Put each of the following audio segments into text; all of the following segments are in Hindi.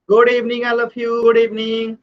Good evening all of you, good evening.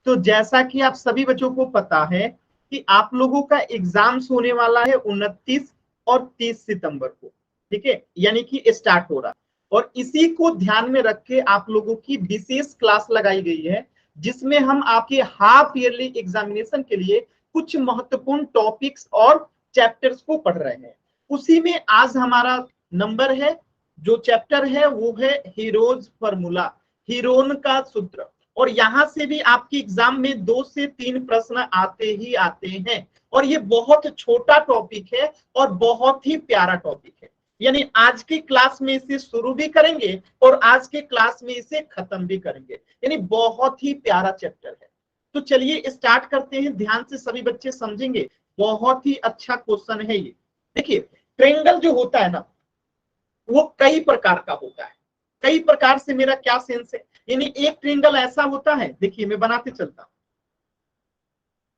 तो जैसा कि आप सभी बच्चों को पता है कि आप लोगों का एग्जाम्स होने वाला है 29 और 30 सितंबर को, ठीक है, यानी कि स्टार्ट हो रहा है। और इसी को ध्यान में रख के आप लोगों की विशेष क्लास लगाई गई है, जिसमें हम आपके हाफ ईयरली एग्जामिनेशन के लिए कुछ महत्वपूर्ण टॉपिक्स और चैप्टर्स को पढ़ रहे हैं। उसी में आज हमारा नंबर है, जो चैप्टर है वो है हीरोज फॉर्मूला, हीरोन का सूत्र। और यहां से भी आपकी एग्जाम में 2 से 3 प्रश्न आते ही आते हैं। और ये बहुत छोटा टॉपिक है और बहुत ही प्यारा टॉपिक है, यानी आज की क्लास में इसे शुरू भी करेंगे और आज के क्लास में इसे खत्म भी करेंगे, यानी बहुत ही प्यारा चैप्टर है। तो चलिए स्टार्ट करते हैं, ध्यान से सभी बच्चे समझेंगे। बहुत ही अच्छा क्वेश्चन है ये। देखिए, ट्रायंगल जो होता है ना, वो कई प्रकार का होता है। कई प्रकार से मेरा क्या सेंस है, यानी एक ट्रायंगल ऐसा होता है, देखिए मैं बनाते चलता हूं,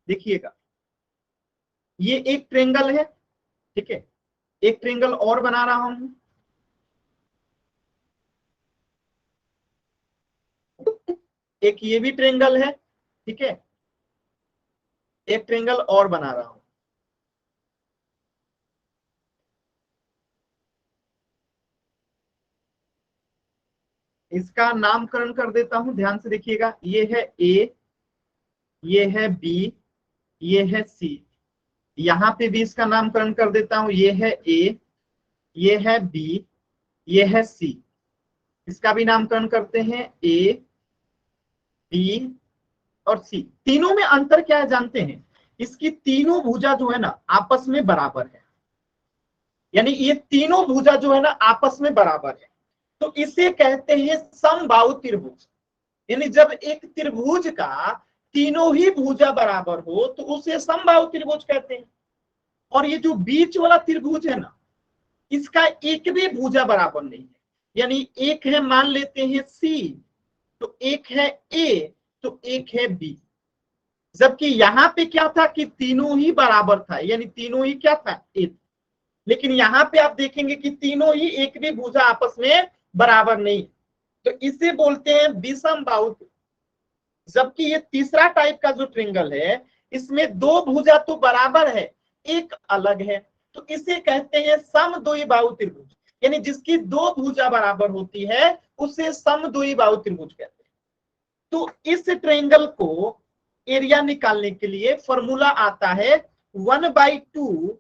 देखिएगा ये एक ट्रायंगल है, ठीक है। एक ट्रायंगल और बना रहा हूं, एक ये भी ट्रायंगल है, ठीक है। एक ट्रायंगल और बना रहा हूं, इसका नामकरण कर देता हूं, ध्यान से देखिएगा। ये है ए, ये है बी, ये है सी। यहां पे भी इसका नामकरण कर देता हूं, ये है ए, ये है बी, ये है सी। इसका भी नामकरण करते हैं, ए, बी और सी। तीनों में अंतर क्या है जानते हैं? इसकी तीनों भुजा जो है ना आपस में बराबर है, यानी ये तीनों भुजा जो है ना आपस में बराबर है। तो इसे कहते हैं समबाहु त्रिभुज। यानी जब एक त्रिभुज का तीनों ही भुजा बराबर हो तो उसे समबाहु त्रिभुज कहते हैं। और ये जो बीच वाला त्रिभुज है ना, इसका एक भी भुजा बराबर नहीं है, यानी एक है मान लेते हैं सी, तो एक है ए, तो एक है बी। जबकि यहां पे क्या था कि तीनों ही बराबर था, यानी तीनों ही क्या था, एक। लेकिन यहां पे आप देखेंगे कि तीनों ही एक भी भुजा आपस में बराबर नहीं, तो इसे बोलते हैं विषमबाहु। जबकि ये तीसरा टाइप का जो ट्रायंगल है, इसमें दो भुजा तो बराबर है, एक अलग है, तो इसे कहते हैं समद्विबाहु त्रिभुज। यानी जिसकी दो भुजा बराबर होती है उसे समद्विबाहु त्रिभुज कहते हैं। तो इस ट्रायंगल को एरिया निकालने के लिए फॉर्मूला आता है 1/2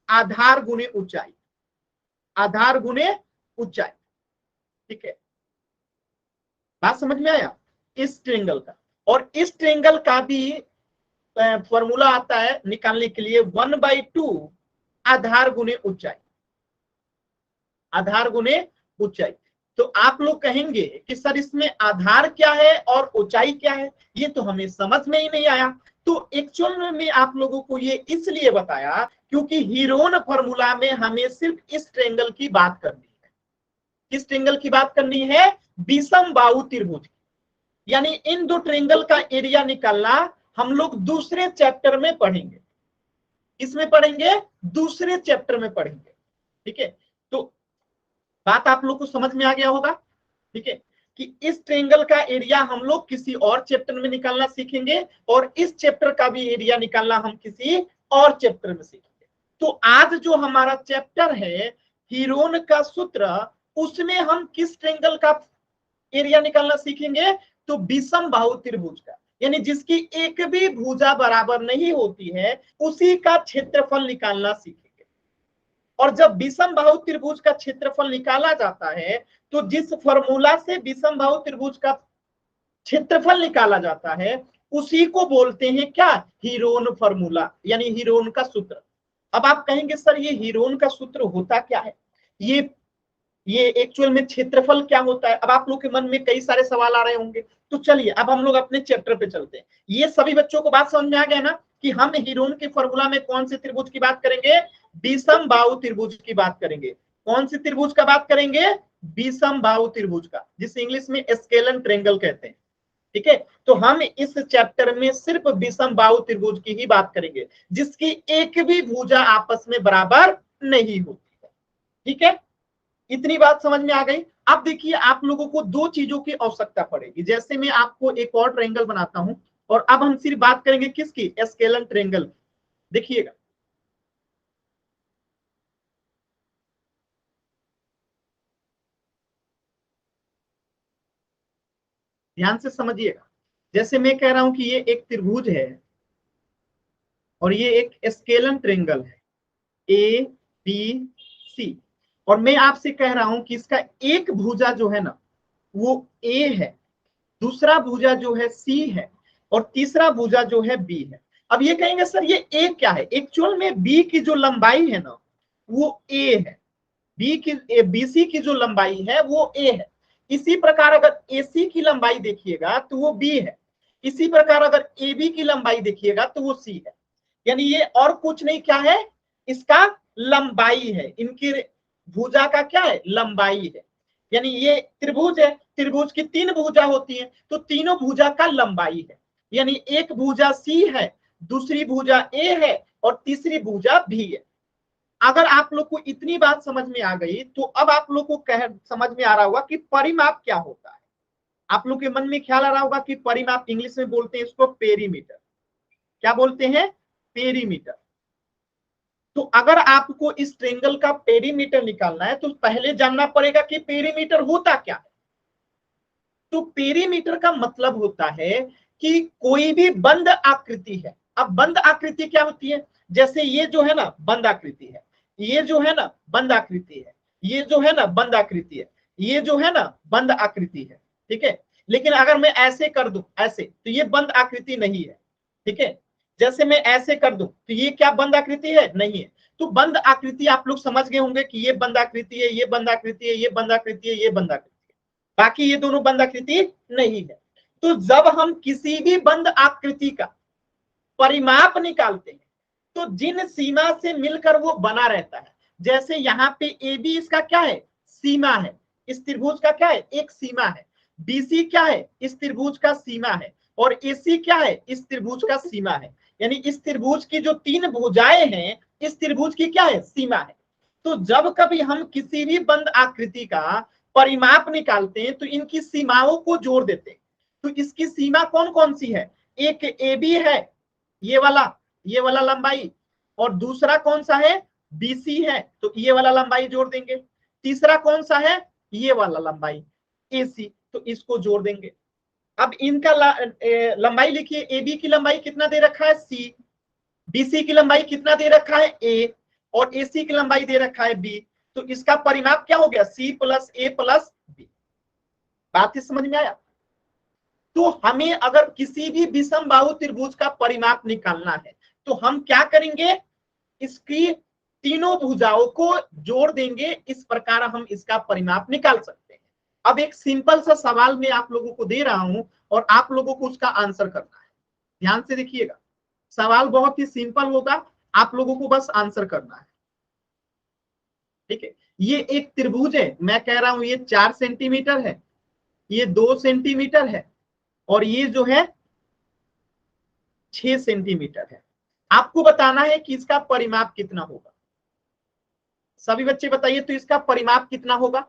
आधार गुणे ऊंचाई, आधार गुणे ऊंचाई, ठीक है। बात समझ में आया इस ट्रायंगल का? और इस ट्रायंगल का भी फॉर्मूला आता है निकालने के लिए 1/2 आधार गुणे ऊंचाई, आधार गुणे ऊंचाई। तो आप लोग कहेंगे कि सर इसमें आधार क्या है और ऊंचाई क्या है, ये तो हमें समझ में ही नहीं आया। तो एक्चुअल में आप लोगों को ये इसलिए बताया क्योंकि हीरोन फॉर्मूला में हमें सिर्फ इस ट्रायंगल की बात करनी है। किस ट्रायंगल की बात करनी है? विषमबाहु त्रिभुज। यानी इन दो ट्रायंगल का एरिया निकालना हम लोग दूसरे चैप्टर में पढ़ेंगे। इसमें पढ़ेंगे, दूसरे चैप्टर में पढ़ेंगे, ठीक है। तो बात आप लोग को समझ में आ गया होगा, ठीक है, कि इस ट्रायंगल का एरिया हम लोग किसी और चैप्टर में निकालना सीखेंगे और इस चैप्टर का भी एरिया निकालना हम किसी और चैप्टर में सीखेंगे। तो आज जो हमारा चैप्टर है हीरोन का सूत्र, उसमें हम किस ट्रायंगल का एरिया निकालना सीखेंगे? तो विषमबाहु त्रिभुज का, यानी जिसकी एक भी भुजा बराबर नहीं होती है उसी का क्षेत्रफल निकालना सीखेंगे। और जब विषमबाहु त्रिभुज का क्षेत्रफल निकाला जाता है तो जिस फॉर्मूला से विषमबाहु त्रिभुज का क्षेत्रफल निकाला जाता है उसी को बोलते हैं क्या? हीरोन फॉर्मूला, यानी हीरोन का सूत्र। अब आप कहेंगे सर ये हीरोन का सूत्र होता क्या है, ये एक्चुअल में क्षेत्रफल क्या होता है? अब आप लोग के मन में कई सारे सवाल आ रहे होंगे। तो चलिए अब हम लोग अपने चैप्टर पे चलते हैं। ये सभी बच्चों को बात समझ में आ गया ना कि हम हीरोन के फॉर्मूला में कौन से त्रिभुज की बात करेंगे? विषमबाहु त्रिभुज की बात करेंगे। कौन सी त्रिभुज का बात करेंगे? विषमबाहु त्रिभुज का, जिसे इंग्लिश में स्केलन ट्रायंगल कहते हैं, ठीक है। तो हम इस चैप्टर में सिर्फ विषमबाहु त्रिभुज की ही बात करेंगे, जिसकी एक भी भुजा आपस में बराबर नहीं होती है, ठीक है। इतनी बात समझ में आ गई। अब देखिए आप लोगों को दो चीजों की आवश्यकता पड़ेगी। जैसे मैं आपको एक और ट्रायंगल बनाता हूं, और अब हम सिर्फ बात करेंगे किसकी, स्केलर ट्रायंगल। देखिएगा, ध्यान से समझिएगा। जैसे मैं कह रहा हूं कि ये एक त्रिभुज है और ये एक स्केलर ट्रायंगल है, ए बी सी, और मैं आपसे कह रहा हूं कि इसका एक भुजा जो है ना वो ए है, दूसरा भुजा जो है सी है, और तीसरा भुजा जो है बी है। अब ये कहेंगे सर ये ए क्या है, एक्चुअल में बी की जो लंबाई है ना वो ए है, बी की बीसी की जो लंबाई है वो ए है। इसी प्रकार अगर एसी की लंबाई देखिएगा तो वो बी है, इसी प्रकार अगर ए बी की लंबाई देखिएगा तो वो सी है। यानी ये और कुछ नहीं, क्या है, इसका लंबाई है, इनकी भुजा का क्या है, लंबाई है। यानी ये त्रिभुज है, त्रिभुज की तीन भुजा होती है, तो तीनों भुजा का लंबाई है। यानी एक भुजा सी है, दूसरी भुजा ए है, और तीसरी भुजा भी है। अगर आप लोग को इतनी बात समझ में आ गई तो अब आप लोग को समझ में आ रहा होगा कि परिमाप क्या होता है। आप लोग के मन में ख्याल आ रहा होगा कि परिमाप, इंग्लिश में बोलते हैं इसको पेरीमीटर। क्या बोलते हैं, पेरीमीटर। तो अगर आपको इस ट्रेंगल का पेरीमीटर निकालना है तो पहले जानना पड़ेगा कि पेरीमीटर होता क्या है। तो पेरीमीटर का मतलब होता है कि कोई भी बंद आकृति है। अब बंद आकृति क्या होती है, जैसे ये जो है ना बंद आकृति है, ये जो है ना बंद आकृति है, ये जो है ना बंद आकृति है, ये जो है ना बंद आकृति है, ठीक है। लेकिन अगर मैं ऐसे कर दूं, ऐसे, तो ये बंद आकृति नहीं है, ठीक है। जैसे मैं ऐसे कर दूं तो ये क्या बंद आकृति है, नहीं है। तो बंद आकृति आप लोग समझ गए होंगे कि ये बंद आकृति है, ये बंद आकृति है, ये बंद आकृति है, ये बंद आकृति, बाकी ये दोनों बंद आकृति नहीं है। तो जब हम किसी भी बंद आकृति का परिमाप निकालते हैं तो जिन सीमा से मिलकर वो बना रहता है, जैसे यहाँ पे ए बी इसका क्या है, सीमा है, इस त्रिभुज का क्या है, एक सीमा है। बीसी क्या है, इस त्रिभुज का सीमा है, और एसी क्या है, इस त्रिभुज का सीमा है। यानी इस त्रिभुज की जो तीन भुजाएं हैं, इस त्रिभुज की क्या है, सीमा है। तो जब कभी हम किसी भी बंद आकृति का परिमाप निकालते हैं तो इनकी सीमाओं को जोड़ देते हैं। तो इसकी सीमा कौन कौन सी है, एक ए बी है, ये वाला लंबाई, और दूसरा कौन सा है, बीसी है, तो ये वाला लंबाई जोड़ देंगे। तीसरा कौन सा है, ये वाला लंबाई एसी, तो इसको जोड़ देंगे। अब इनका लंबाई लिखिए, ए बी की लंबाई कितना दे रखा है, सी, बीसी की लंबाई कितना दे रखा है, ए, और एसी की लंबाई दे रखा है बी। तो इसका परिमाप क्या हो गया, सी प्लस ए प्लस बी। बात ही समझ में आया। तो हमें अगर किसी भी विषम बाहु त्रिभुज का परिमाप निकालना है तो हम क्या करेंगे, इसकी तीनों भुजाओं को जोड़ देंगे, इस प्रकार हम इसका परिमाप निकाल सकते हैं। अब एक सिंपल सा सवाल मैं आप लोगों को दे रहा हूं और आप लोगों को उसका आंसर करना है। ध्यान से देखिएगा, सवाल बहुत ही सिंपल होगा, आप लोगों को बस आंसर करना है, ठीक है। ये एक त्रिभुज है, मैं कह रहा हूं ये 4 सेंटीमीटर है, ये 2 सेंटीमीटर है, और ये जो है 6 सेंटीमीटर है। आपको बताना है कि इसका परिमाप कितना होगा। सभी बच्चे बताइए तो इसका परिमाप कितना होगा।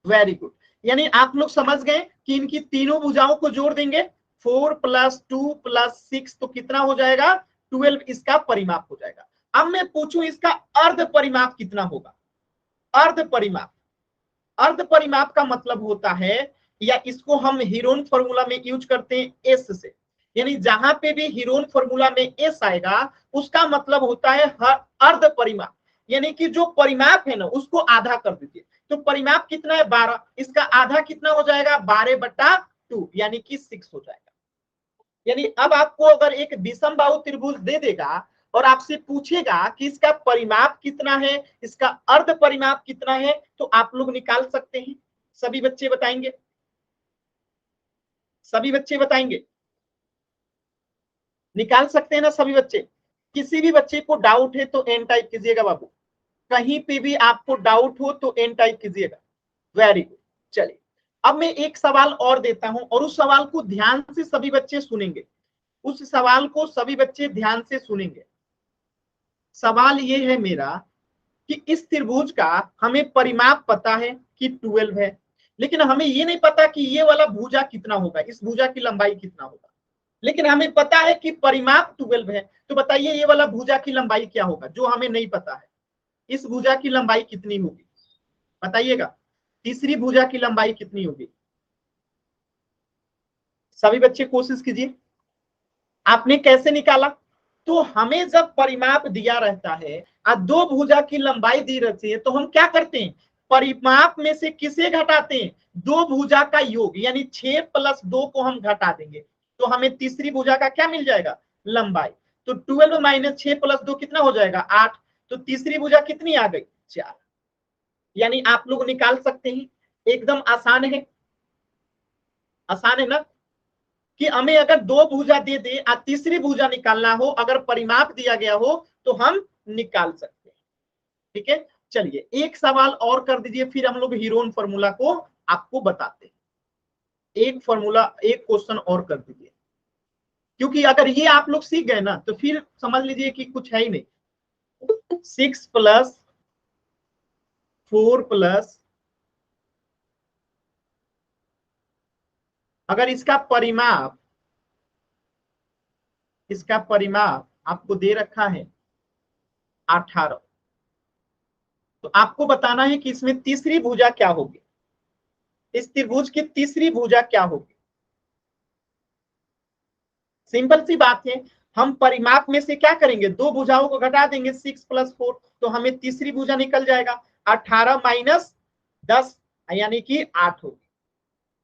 Very good. यानी आप लोग समझ गए कि इनकी तीनों भुजाओं को जोड़ देंगे, 4 + 2 + 6 तो कितना हो जाएगा, 12 इसका परिमाप हो जाएगा। अब मैं पूछूं इसका अर्ध परिमाप कितना होगा। अर्ध परिमाप, अर्ध परिमाप का मतलब होता है, या इसको हम हीरोन फॉर्मूला में यूज करते हैं एस से। यानी जहां पे भी हीरोन फॉर्मूला में एस आएगा उसका मतलब होता है अर्ध परिमाप। यानी कि जो परिमाप है ना उसको आधा कर दीजिए। तो परिमाप कितना है, 12, इसका आधा कितना हो जाएगा, 12/2, यानी कि 6 हो जाएगा। यानी अब आपको अगर एक विषम बाहु त्रिभुज दे देगा और आपसे पूछेगा कि इसका परिमाप कितना है, इसका अर्ध परिमाप कितना है, तो आप लोग निकाल सकते हैं। सभी बच्चे बताएंगे, सभी बच्चे बताएंगे, निकाल सकते हैं ना सभी बच्चे। किसी भी बच्चे को डाउट है तो एन टाइप कीजिएगा बाबू, कहीं पे भी आपको डाउट हो तो एन टाइप कीजिएगा। Very good. चलिए अब मैं एक सवाल और देता हूं और उस सवाल को ध्यान से सभी बच्चे सुनेंगे, उस सवाल को सभी बच्चे ध्यान से सुनेंगे। सवाल ये है मेरा कि इस त्रिभुज का हमें परिमाप पता है कि 12 है, लेकिन हमें ये नहीं पता कि ये वाला भुजा कितना होगा, इस भुजा की लंबाई कितना होगा, लेकिन हमें पता है कि परिमाप 12 है। तो बताइए ये वाला भुजा की लंबाई क्या होगा, जो हमें नहीं पता है। इस भुजा की लंबाई कितनी होगी बताइएगा, तीसरी भुजा की लंबाई कितनी होगी। सभी बच्चे कोशिश कीजिए, आपने कैसे निकाला। तो हमें जब परिमाप दिया रहता है और दो भुजा की लंबाई दी रहती है, तो हम क्या करते हैं, परिमाप में से किसे घटाते हैं, दो भुजा का योग, यानी 6 + 2 को हम घटा देंगे, तो हमें तीसरी भुजा का क्या मिल जाएगा, लंबाई। तो 12 - 6 + 2 कितना हो जाएगा, 8। तो तीसरी भुजा कितनी आ गई, 4। यानी आप लोग निकाल सकते हैं, एकदम आसान है, आसान है ना, कि हमें अगर दो भुजा दे दे और तीसरी भुजा निकालना हो, अगर परिमाप दिया गया हो तो हम निकाल सकते हैं। ठीक है, चलिए एक सवाल और कर दीजिए, फिर हम लोग हीरोन फॉर्मूला को आपको बताते हैं। एक फॉर्मूला, एक क्वेश्चन और कर दीजिए, क्योंकि अगर ये आप लोग सीख गए ना तो फिर समझ लीजिए कि कुछ है ही नहीं। 6 + 4 + अगर इसका परिमाप आपको दे रखा है 18, तो आपको बताना है कि इसमें तीसरी भुजा क्या होगी, इस त्रिभुज की तीसरी भुजा क्या होगी। सिंपल सी बात है, हम परिमाप में से क्या करेंगे, दो भुजाओं को घटा देंगे, 6 + 4, तो हमें तीसरी भुजा निकल जाएगा 18 - 10, यानी कि 8 होगी।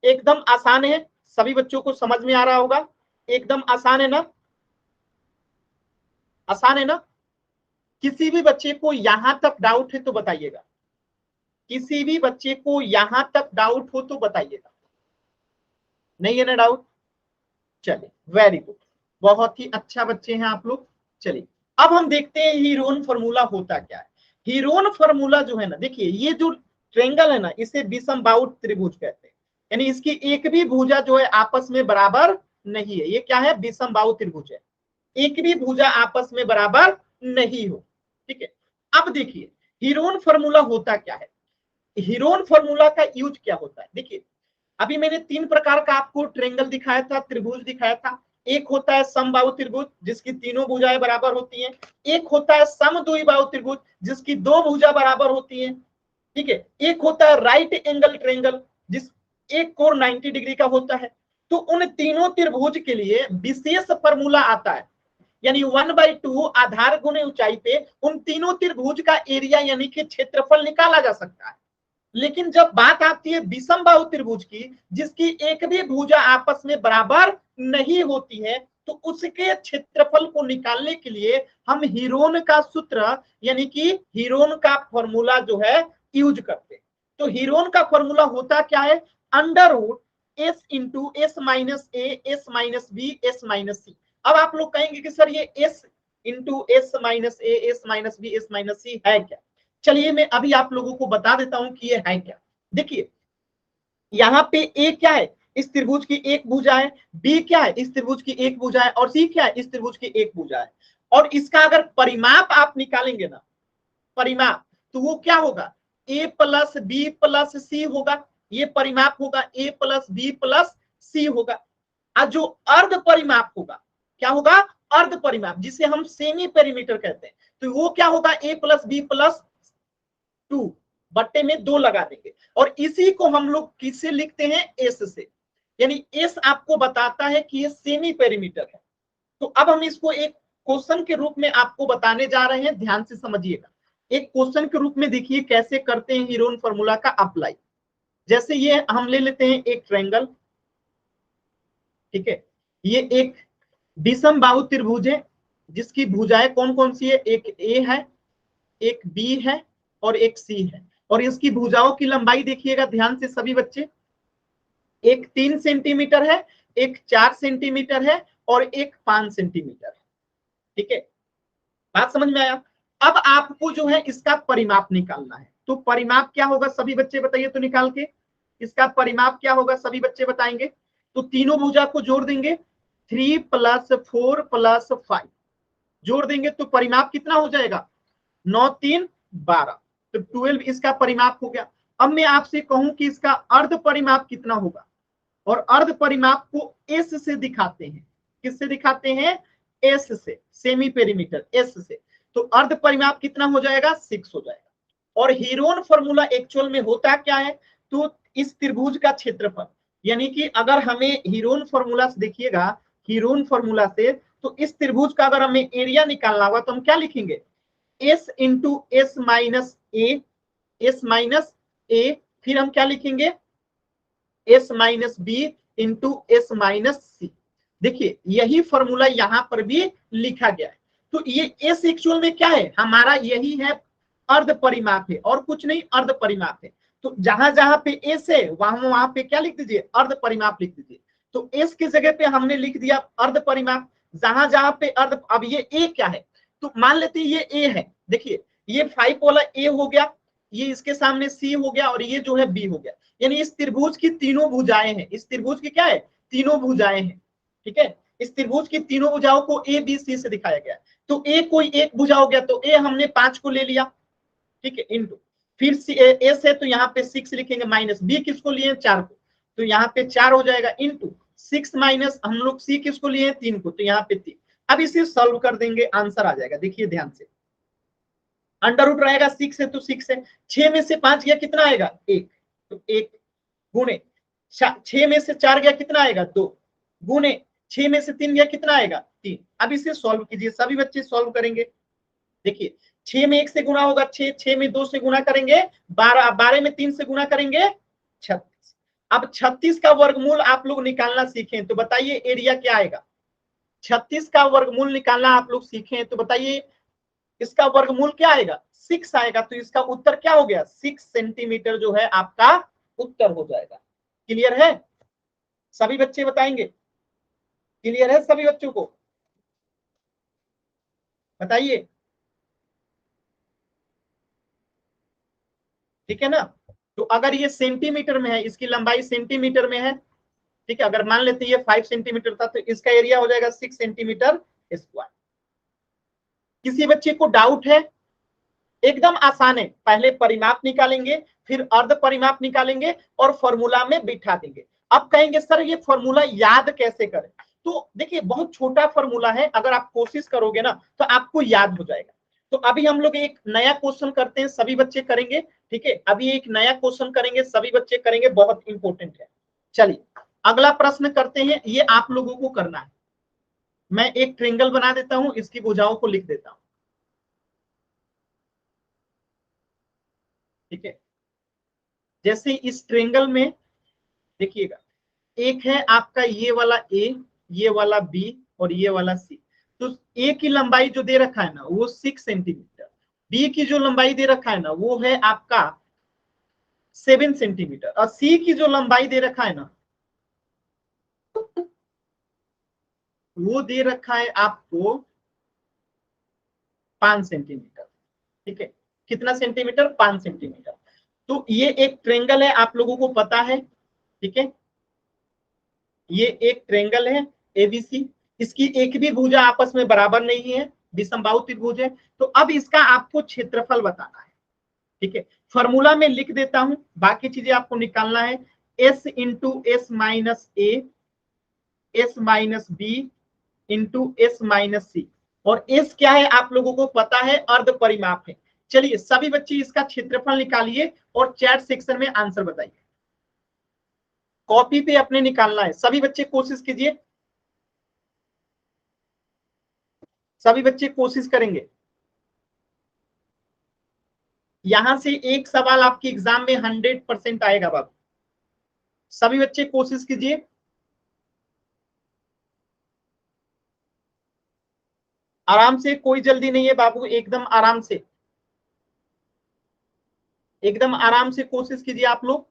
एकदम आसान है, सभी बच्चों को समझ में आ रहा होगा, एकदम आसान है ना, आसान है ना। किसी भी बच्चे को यहां तक डाउट है तो बताइएगा, किसी भी बच्चे को यहां तक डाउट हो तो बताइएगा, नहीं है ना डाउट। चलिए वेरी गुड, बहुत ही अच्छा बच्चे हैं आप लोग। चलिए अब हम देखते हैं हीरोन फार्मूला होता क्या है। हीरोन फार्मूला जो है ना, देखिए ये जो ट्रेंगल है ना, इसे विषम बाहु त्रिभुज कहते हैं, यानी इसकी एक भी भुजा जो है आपस में बराबर नहीं है। ये क्या है, विषम बाहु त्रिभुज है, एक भी भुजा आपस में बराबर नहीं हो। ठीक है, अब देखिए हीरोन फार्मूला होता क्या है। हीरोन फार्मूला का यूज क्या होता है, देखिए अभी मैंने 3 प्रकार का आपको ट्रेंगल दिखाया था, त्रिभुज दिखाया था। एक होता है समबाहु त्रिभुज जिसकी तीनों भुजाएं बराबर होती हैं, एक होता है समद्विबाहु त्रिभुज जिसकी दो भुजा बराबर होती हैं। ठीक है, एक होता है राइट एंगल ट्रेंगल जिस एक कोण 90 डिग्री का होता है। तो उन तीनों त्रिभुज के लिए विशेष फॉर्मूला आता है, यानी 1/2 आधार गुणे ऊंचाई पे उन तीनों त्रिभुज का एरिया यानी कि क्षेत्रफल निकाला जा सकता है। लेकिन जब बात आती है विषम बाहु त्रिभुज की, जिसकी एक भी भुजा आपस में बराबर नहीं होती है, तो उसके क्षेत्रफल को निकालने के लिए हम हीरोन का सूत्र यानी कि हीरोन का फॉर्मूला जो है यूज करते हैं। तो हीरोन का फॉर्मूला होता क्या है, √s × s - a s - b s - c। अब आप लोग कहेंगे कि सर ये s × s - a s - b s - c है क्या। चलिए मैं अभी आप लोगों को बता देता हूं कि ये है क्या। देखिए यहाँ पे ए क्या है, इस त्रिभुज की एक भुजा है, बी क्या है, इस त्रिभुज की एक भुजा है, और सी क्या है, इस त्रिभुज की एक भुजा है। और इसका अगर परिमाप आप निकालेंगे ना, परिमाप, तो वो क्या होगा, a + b + c होगा। ये परिमाप होगा, a + b + c होगा। और जो अर्ध परिमाप होगा, क्या होगा, अर्ध परिमाप, जिसे हम सेमी पेरीमीटर कहते हैं, तो वो क्या होगा, a + b + 2 बट्टे में 2 लगा देंगे, और इसी को हम लोग किससे लिखते हैं, एस से। यानी एस आपको बताता है कि ये सेमी पेरीमीटर है। तो अब हम इसको एक क्वेश्चन के रूप में आपको बताने जा रहे हैं, ध्यान से समझिएगा। एक क्वेश्चन के रूप में देखिए कैसे करते हैं हीरोन फार्मूला का अप्लाई। जैसे ये हम ले लेते हैं एक ट्रायंगल, ठीक है, ये एक विषम बाहु त्रिभुज है जिसकी भुजाएं कौन कौन सी है, एक ए है, एक बी है और एक सी है। और इसकी भुजाओं की लंबाई देखिएगा ध्यान से सभी बच्चे, एक 3 सेंटीमीटर है, एक 4 सेंटीमीटर है और एक 5 सेंटीमीटर है। ठीक है, बात समझ में आया। अब आपको जो है इसका परिमाप निकालना है, तो परिमाप क्या होगा सभी बच्चे बताइए, तो निकाल के इसका परिमाप क्या होगा सभी बच्चे बताएंगे। तो तीनों भुजा को जोड़ देंगे, 3 + 4 + 5 जोड़ देंगे तो परिमाप कितना हो जाएगा, 9 3 12, तो 12 इसका परिमाप हो गया। अब मैं आपसे कहूं कि इसका अर्ध परिमाप कितना होगा, और अर्ध परिमाप को एस से दिखाते हैं। किससे दिखाते हैं? एस से, सेमी पेरीमीटर एस से। तो अर्ध परिमाप कितना हो जाएगा? 6 हो जाएगा। और हीरोन फॉर्मूला एक्चुअल में होता क्या है? तो इस त्रिभुज का क्षेत्रफल, यानी कि अगर हमें हीरोन फॉर्मूला से देखिएगा, हीरोन फॉर्मूला से, तो इस त्रिभुज का अगर हमें एरिया निकालना होगा तो हम क्या लिखेंगे? S into S minus A, S minus A, फिर हम क्या लिखेंगे? S minus B into S minus C. देखिए यही फॉर्मूला यहां पर भी लिखा गया है। तो ये एस एक्चुअल में क्या है? हमारा यही है, अर्ध परिमाप है, और कुछ नहीं, अर्ध परिमाप है। तो जहां जहां पे एस है वहां वहां पे क्या लिख दीजिए? अर्ध परिमाप लिख दीजिए। तो एस की जगह पे हमने लिख दिया अर्ध परिमाप। जहां जहां पे अर्ध, अब ये ए क्या है? तो मान लेते हैं ये ए है। देखिए ये 5 वाला ए हो गया, ये इसके सामने सी हो गया, और ये जो है बी हो गया। यानी इस त्रिभुज की तीनों भुजाएं हैं। इस त्रिभुज की क्या है? तीनों भुजाएं हैं। ठीक है, इस त्रिभुज की तीनों भुजाओं को ए बी सी से दिखाया गया है। तो ए कोई एक भुजा हो गया, तो ए हमने 5 को ले लिया, ठीक है, इंटू, फिर ए से तो यहाँ पे 6 लिखेंगे, माइनस बी किसको लिए? 4 को, तो यहाँ पे 4 हो जाएगा, इंटू 6 माइनस हम लोग सी किसको लिए? 3 को, तो यहाँ पे 3। अब इसे सॉल्व कर देंगे, आंसर आ जाएगा। देखिए ध्यान से, अंडर रूट रहेगा 6 है तो 6 है, 6 में से 5 गया कितना आएगा? 1, तो 1 गुणे 6 में से 4 गया कितना आएगा? 2 गुणे 6 में से 3 गया कितना आएगा? 3। अब इसे सॉल्व कीजिए, सभी बच्चे सॉल्व करेंगे। देखिए 6 में 1 से गुणा होगा 6, 6 में 2 से गुणा करेंगे 12, 12 में 3 से गुणा करेंगे 36। अब 36 का वर्गमूल आप लोग निकालना सीखें तो बताइए एरिया क्या आएगा? 36 का वर्गमूल निकालना आप लोग सीखें तो बताइए इसका वर्गमूल क्या आएगा? 6 आएगा। तो इसका उत्तर क्या हो गया? 6 सेंटीमीटर जो है आपका उत्तर हो जाएगा। क्लियर है? सभी बच्चे बताएंगे? क्लियर है सभी बच्चों को? बताइए, ठीक है ना? तो अगर ये सेंटीमीटर में है, इसकी लंबाई सेंटीमीटर में है, ठीक है, अगर मान लेते ये 5 सेंटीमीटर था तो इसका एरिया हो जाएगा 6 सेंटीमीटर स्क्वायर। किसी बच्चे को डाउट है? एकदम आसान है, पहले परिमाप निकालेंगे, फिर अर्ध परिमाप निकालेंगे और फॉर्मूला में बिठा देंगे। अब कहेंगे सर ये फॉर्मूला याद कैसे करें? तो देखिए बहुत छोटा फॉर्मूला है, अगर आप कोशिश करोगे ना तो आपको याद हो जाएगा। तो अभी हम लोग एक नया क्वेश्चन करते हैं, सभी बच्चे करेंगे, ठीक है, अभी एक नया क्वेश्चन करेंगे, सभी बच्चे करेंगे, बहुत इंपॉर्टेंट है। चलिए अगला प्रश्न करते हैं, ये आप लोगों को करना है। मैं एक ट्रेंगल बना देता हूं, इसकी भुजाओं को लिख देता हूं, ठीक है। जैसे इस ट्रेंगल में देखिएगा, एक है आपका ये वाला ए, ये वाला बी और ये वाला सी। तो ए की लंबाई जो दे रखा है ना वो 6 सेंटीमीटर, बी की जो लंबाई दे रखा है ना वो है आपका 7 सेंटीमीटर, और सी की जो लंबाई दे रखा है ना वो दे रखा है आपको 5 सेंटीमीटर, ठीक है। कितना सेंटीमीटर? 5 सेंटीमीटर। तो ये एक ट्रेंगल है, आप लोगों को पता है, ठीक है, ये एक ट्रेंगल है एबीसी। इसकी एक भी भुजा आपस में बराबर नहीं है, विषमबाहु त्रिभुज है। तो अब इसका आपको क्षेत्रफल बताना है, ठीक है। फॉर्मूला में लिख देता हूं, बाकी चीजें आपको निकालना है। एस इंटू एस माइनस ए, S minus B into S minus C. और एस क्या है आप लोगों को पता है? अर्ध परिमाप है। चलिए सभी बच्चे इसका क्षेत्रफल निकालिए और चैट सेक्शन में आंसर बताइए। कॉपी पे अपने निकालना है, सभी बच्चे कोशिश कीजिए, सभी बच्चे कोशिश करेंगे। यहां से एक सवाल आपके एग्जाम में 100% आएगा बाबू, सभी बच्चे कोशिश कीजिए। आराम से, कोई जल्दी नहीं है बाबू, एकदम आराम से, एकदम आराम से कोशिश कीजिए आप लोग।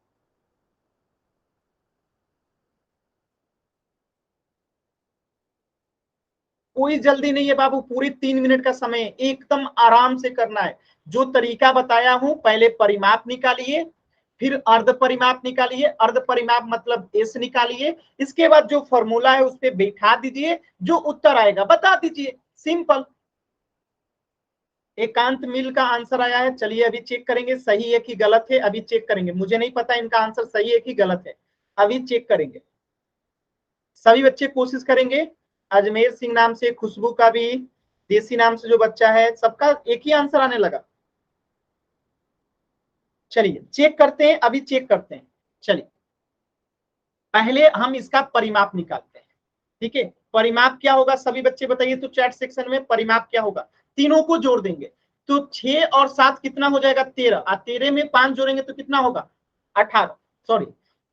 कोई जल्दी नहीं है बाबू, पूरी 3 मिनट का समय है, एकदम आराम से करना है। जो तरीका बताया हूं, पहले परिमाप निकालिए, फिर अर्ध परिमाप निकालिए, अर्ध परिमाप मतलब एस निकालिए, इसके बाद जो फॉर्मूला है उस पर बैठा दीजिए, जो उत्तर आएगा बता दीजिए, सिंपल। एकांत मिल का आंसर आया है। चलिए अभी चेक करेंगे सही है कि गलत है, अभी चेक करेंगे। मुझे नहीं पता इनका आंसर सही है कि गलत है, अभी चेक करेंगे। सभी बच्चे कोशिश करेंगे। अजमेर सिंह नाम से, खुशबू का भी, देसी नाम से जो बच्चा है, सबका एक ही आंसर आने लगा। चलिए चेक करते हैं, अभी चेक करते हैं। चलिए पहले हम इसका परिमाप निकालते हैं। ठीक है, परिमाप क्या होगा सभी बच्चे बताइए तो चैट सेक्शन में। परिमाप क्या होगा, तीनों को जोड़ देंगे तो 6 और 7 कितना हो जाएगा 13, और 13 में 5 जोड़ेंगे तो कितना होगा 18। सॉरी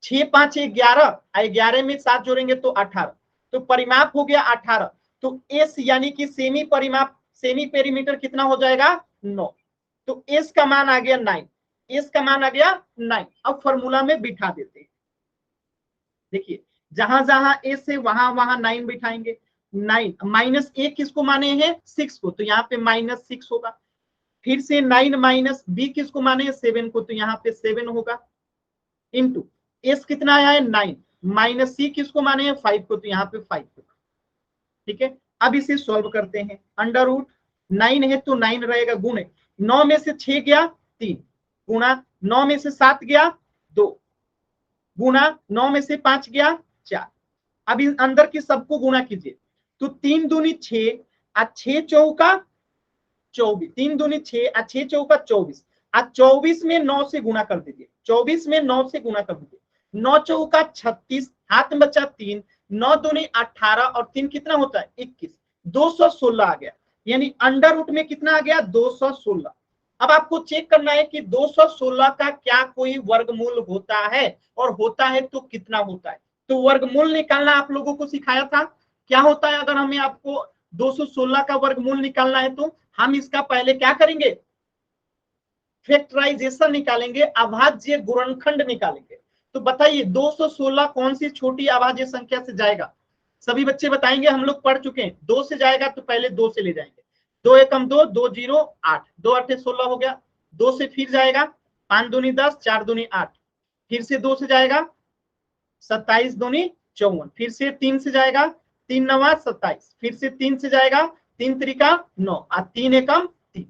6 5 11, 11 में 7 जोड़ेंगे तो 18, तो परिमाप हो गया 18। तो एस यानी कि सेमी परिमाप, सेमी पेरीमीटर कितना हो जाएगा 9। तो एस का मान आ गया 9, एस का मान आ गया 9। अब फॉर्मूला में बिठा देते हैं। देखिए जहां जहां एस है वहां वहां 9 बिठाएंगे। 9 माइनस ए किसको माने हैं 6 को, तो यहाँ पे -6 होगा। फिर से 9 माइनस बी किसको माने हैं 7 को, तो यहाँ पे 7 होगा। इंटू एस कितना आया है 9, माइनस सी किसको माने हैं 5 को, तो यहाँ पे 5 होगा। ठीक है, अब इसे सॉल्व करते हैं। अंडर रूट 9 है तो 9 रहेगा, गुणे 9 में से 6 गया 3, गुणा 9 में से 7 गया 2, गुणा 9 में से 5 गया 4। अब इस अंदर की सबको गुणा कीजिए तो 3 दूनी 6, 6 चौका 24, 3 दूनी 6, 6 चौका 24, 24 में 9 से गुणा कर दीजिए, 24 में 9 से गुणा कर दीजिए, 9 चौका 36, हाथ में बचा 3, 9 दूनी 18 और 3 कितना होता है 21, 216 आ गया। यानी अंडर रूट में कितना आ गया 216। अब आपको चेक करना है कि 216 का क्या कोई वर्गमूल होता है, और होता है तो कितना होता है। तो वर्गमूल निकालना आप लोगों को सिखाया था, क्या होता है अगर हमें आपको 216 का वर्गमूल निकालना है तो हम इसका पहले क्या करेंगे फैक्टराइजेशन निकालेंगे, अभाज्य गुणनखंड निकालेंगे। तो बताइए 216 कौन सी छोटी अभाज्य संख्या से जाएगा, सभी बच्चे बताएंगे। हम लोग पढ़ चुके हैं, 2 से जाएगा तो पहले 2 से ले जाएंगे। 2 एकम 2, 2 0 8, 2 8 16 हो गया। 2 से फिर जाएगा 5 दूनी 10, 4 दूनी 8, फिर से 2 से जाएगा 27 दूनी 54, फिर से 3 से जाएगा 3 9 27, फिर से 3 से जाएगा 3 त्रिका 9 और 3 एकम 3।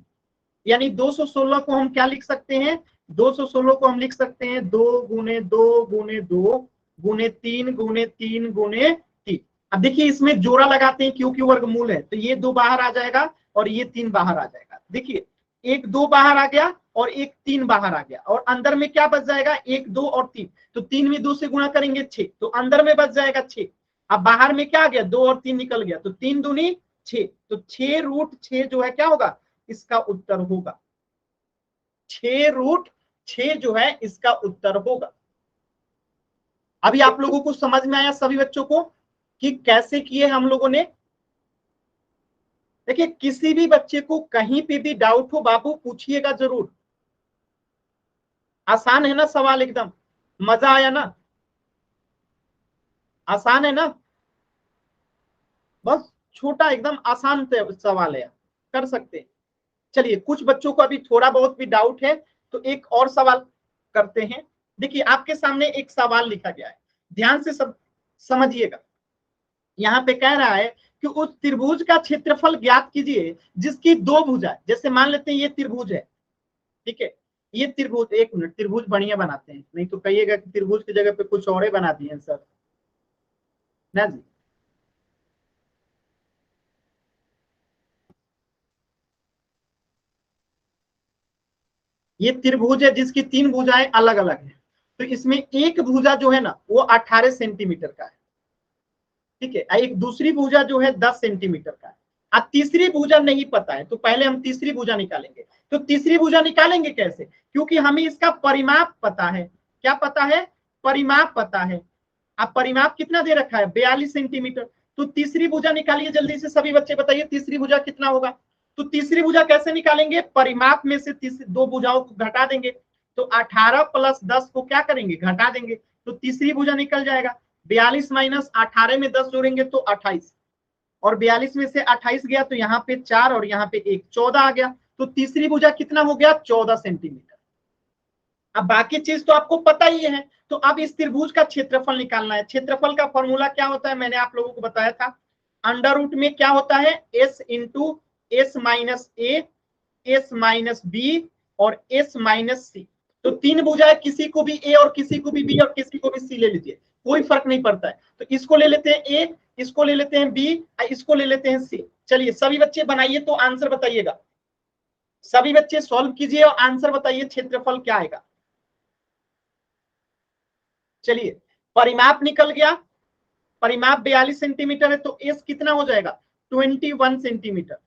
यानी 216 को हम क्या लिख सकते हैं, 216 को हम लिख सकते हैं 2 गुने 2 गुने 2 गुने 3 गुने 3 गुने 3। अब देखिए इसमें जोड़ा लगाते हैं क्योंकि वर्गमूल है, तो ये 2 बाहर आ जाएगा और ये 3 बाहर आ जाएगा। देखिए 1 2 बाहर आ गया और 1 3 बाहर आ गया, और अंदर में क्या बच जाएगा 1 2 और 3, तो 3 में 2 से गुणा करेंगे 6, तो अंदर में बच जाएगा 6। अब बाहर में क्या आ गया 2 और 3 निकल गया, तो 3 दूनी 6, तो 6 रूट 6 जो है क्या होगा इसका उत्तर होगा। 6 रूट 6 जो है इसका उत्तर होगा। अभी आप लोगों को समझ में आया सभी बच्चों को कि कैसे किए हम लोगों ने। देखिए किसी भी बच्चे को कहीं पे भी डाउट हो बाबू पूछिएगा जरूर। आसान है ना सवाल, एकदम मजा आया ना, आसान है ना, बस छोटा एकदम आसान सवाल है, कर सकते हैं। चलिए कुछ बच्चों को अभी थोड़ा बहुत भी डाउट है तो एक और सवाल करते हैं। देखिए आपके सामने एक सवाल लिखा गया है, ध्यान से सब समझिएगा। यहाँ पे कह रहा है कि उस त्रिभुज का क्षेत्रफल ज्ञात कीजिए जिसकी 2 भुजा, जैसे मान लेते हैं ये त्रिभुज है, ठीक है, ये त्रिभुज, एक मिनट त्रिभुज बढ़िया बनाते हैं, नहीं तो कहिएगा कि त्रिभुज की जगह पे कुछ और बना दिए सर ना जी। ये त्रिभुज है जिसकी 3 भुजाएं अलग अलग है, तो इसमें एक भुजा जो है ना वो 18 सेंटीमीटर का है, ठीक है, एक दूसरी भुजा जो है 10 सेंटीमीटर का है। अब तीसरी भुजा नहीं पता है तो पहले हम तीसरी भुजा निकालेंगे। तो तीसरी भुजा निकालेंगे कैसे, क्योंकि हमें इसका परिमाप पता है। क्या पता है, परिमाप पता है। अब परिमाप कितना दे रखा है 42 सेंटीमीटर। तो तीसरी भुजा निकालिए जल्दी से सभी बच्चे, बताइए तीसरी भुजा कितना होगा। तो तीसरी भुजा कैसे निकालेंगे, परिमाप में से 2 भुजाओं को घटा देंगे, तो 18 प्लस 10 को क्या करेंगे घटा देंगे, तो तीसरी भुजा निकल जाएगा। 42 माइनस 18 में 10 जोड़ेंगे तो 28, और 42 में से 28 गया तो यहाँ पे 4 और यहाँ पे 1, 14 आ गया। तो तीसरी भुजा कितना हो गया 14 सेंटीमीटर। अब बाकी चीज तो आपको पता ही है, तो अब इस त्रिभुज का क्षेत्रफल निकालना है। क्षेत्रफल का फॉर्मूला क्या होता है मैंने आप लोगों को बताया था, अंडर रूट में क्या होता है S into S minus A S minus b और एस माइनस सी। तो तीन भुजा है, किसी को भी ए और किसी को भी बी और किसी को भी सी ले लीजिए, कोई फर्क नहीं पड़ता है। तो इसको ले लेते हैं ए, इसको ले लेते हैं बी, इसको ले लेते हैं सी। चलिए सभी बच्चे बनाइए तो आंसर बताइएगा, सभी बच्चे सॉल्व कीजिए और आंसर बताइए क्षेत्रफल क्या आएगा। चलिए परिमाप निकल गया, परिमाप 42 सेंटीमीटर है, तो एस कितना हो जाएगा 21 सेंटीमीटर।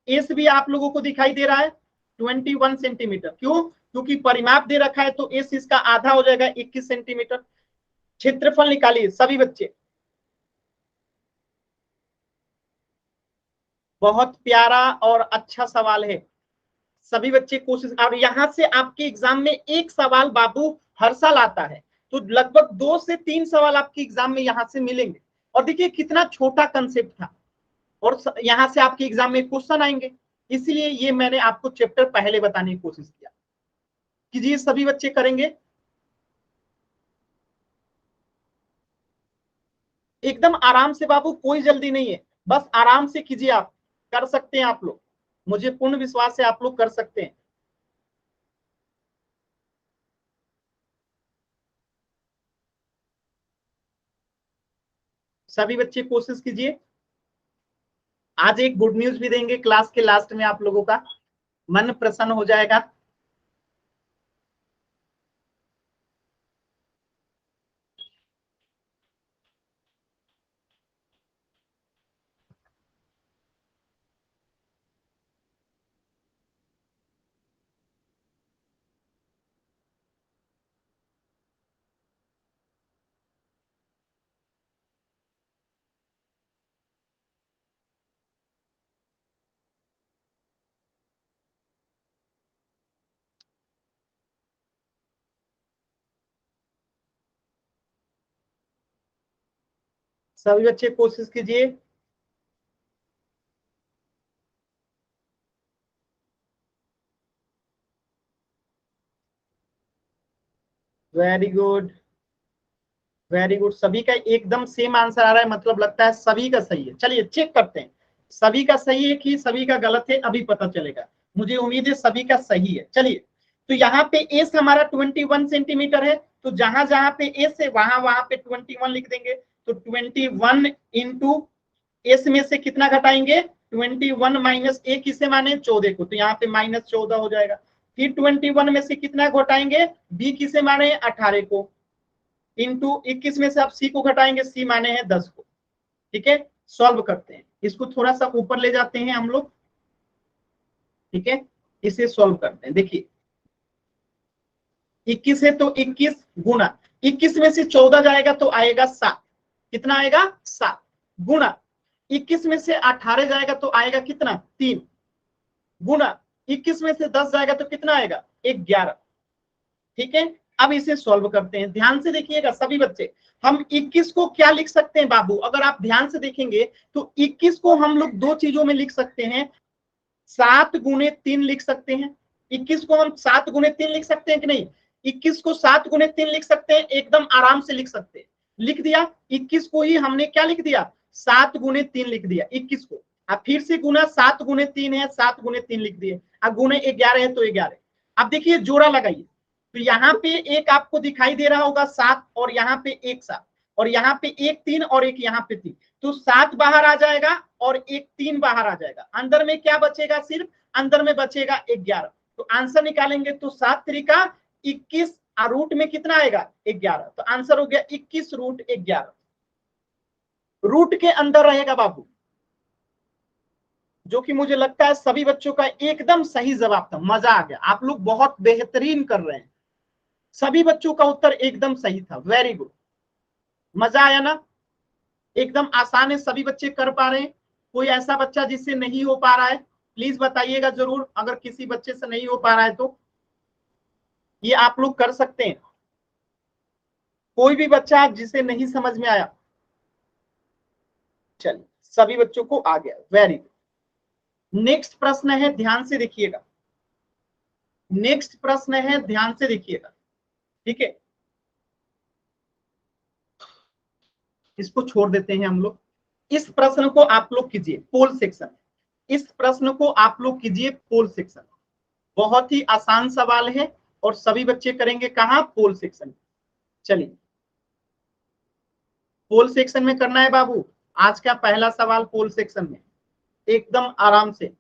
एस भी आप लोगों को दिखाई दे रहा है 21 सेंटीमीटर। क्यों? क्योंकि परिमाप दे रखा है, तो एस इसका आधा हो जाएगा 21 सेंटीमीटर। क्षेत्रफल निकालिए सभी बच्चे। बहुत प्यारा और अच्छा सवाल है, सभी बच्चे कोशिश। और यहां से आपके एग्जाम में एक सवाल बाबू हर साल आता है, तो लगभग 2 से 3 सवाल आपके एग्जाम में यहां से मिलेंगे। और देखिए कितना छोटा कंसेप्ट था, और यहां से आपके एग्जाम में क्वेश्चन आएंगे, इसलिए ये मैंने आपको चैप्टर पहले बताने की कोशिश किया। कीजिए सभी बच्चे करेंगे, एकदम आराम से बाबू, कोई जल्दी नहीं है, बस आराम से कीजिए। आप कर सकते हैं, आप लोग, मुझे पूर्ण विश्वास है आप लोग कर सकते हैं। सभी बच्चे कोशिश कीजिए। आज एक गुड न्यूज भी देंगे क्लास के लास्ट में, आप लोगों का मन प्रसन्न हो जाएगा। सभी बच्चे कोशिश कीजिए। Very good, very good. सभी का एकदम सेम आंसर आ रहा है, मतलब लगता है सभी का सही है। चलिए चेक करते हैं सभी का सही है कि सभी का गलत है, अभी पता चलेगा। मुझे उम्मीद है सभी का सही है। चलिए, तो यहाँ पे एस हमारा 21 सेंटीमीटर है, तो जहां जहां पे एस है वहां वहां पे 21 लिख देंगे। तो 21 इंटू एस में से कितना घटाएंगे 21 माइनस ए किसे माने 14 को, तो यहाँ पे -14 हो जाएगा। फिर 21 में से कितना घटाएंगे बी किसे माने 18 को, इंटू 21 में से आप सी को घटाएंगे, सी माने हैं 10 को। ठीक है, सॉल्व करते हैं इसको, थोड़ा सा ऊपर ले जाते हैं हम लोग। ठीक है, इसे सॉल्व करते हैं। देखिए 21 है तो 21 गुना 21 में से 14 जाएगा तो आएगा 7, कितना आएगा 7, गुना 21 में से 18 जाएगा तो आएगा कितना 3, गुना 21 में से 10 जाएगा तो कितना आएगा 11। ठीक है, अब इसे सॉल्व करते हैं। ध्यान से देखिएगा सभी बच्चे, हम 21 को क्या लिख सकते हैं बाबू, अगर आप ध्यान से देखेंगे तो 21 को हम लोग दो चीजों में लिख सकते हैं, 7 गुने 3 लिख सकते हैं। 21 को हम 7 गुने 3 लिख सकते हैं कि नहीं, 21 को 7 गुने 3 लिख सकते हैं, एकदम आराम से लिख सकते हैं। लिख दिया 21 को ही हमने क्या लिख दिया 7 गुने 3 लिख दिया 21 को। अब फिर से गुना 7 गुने 3 है, 7 गुने 3 लिख दिए। अब गुने 11 है तो 11। अब देखिए जोड़ा लगाइए, तो यहाँ पे एक आपको दिखाई दे रहा होगा 7, और यहाँ पे एक 7, और यहाँ पे एक 3 और एक यहाँ पे 3, तो 7 बाहर आ जाएगा और एक 3 बाहर आ जाएगा। अंदर में क्या बचेगा, सिर्फ अंदर में बचेगा 11। तो आंसर निकालेंगे तो 7 तरीका 21, रूट में कितना आएगा 11, तो आंसर हो गया 21 रूट 11। रूट के अंदर रहेगा बाबू, जो कि मुझे लगता है सभी बच्चों का एकदम सही जवाब था। मजा आ गया, आप लोग बहुत बेहतरीन कर रहे हैं, सभी बच्चों का उत्तर एकदम सही था। वेरी गुड, मजा आया ना, एकदम आसान है, सभी बच्चे कर पा रहे हैं। कोई ऐसा बच्चा जिससे नहीं हो पा रहा है प्लीज बताइएगा जरूर, अगर किसी बच्चे से नहीं हो पा रहा है तो ये आप लोग कर सकते हैं। कोई भी बच्चा जिसे नहीं समझ में आया, चलिए सभी बच्चों को आ गया, वेरी गुड। नेक्स्ट प्रश्न है, ध्यान से देखिएगा, नेक्स्ट प्रश्न है, ध्यान से देखिएगा। ठीक है, इसको छोड़ देते हैं हम लोग। इस प्रश्न को आप लोग कीजिए पोल सेक्शन, इस प्रश्न को आप लोग कीजिए पोल सेक्शन। बहुत ही आसान सवाल है और सभी बच्चे करेंगे कहाँ, पोल सेक्शन। चलिए पोल सेक्शन में करना है बाबू। आज का पहला सवाल पोल सेक्शन में, एकदम आराम से।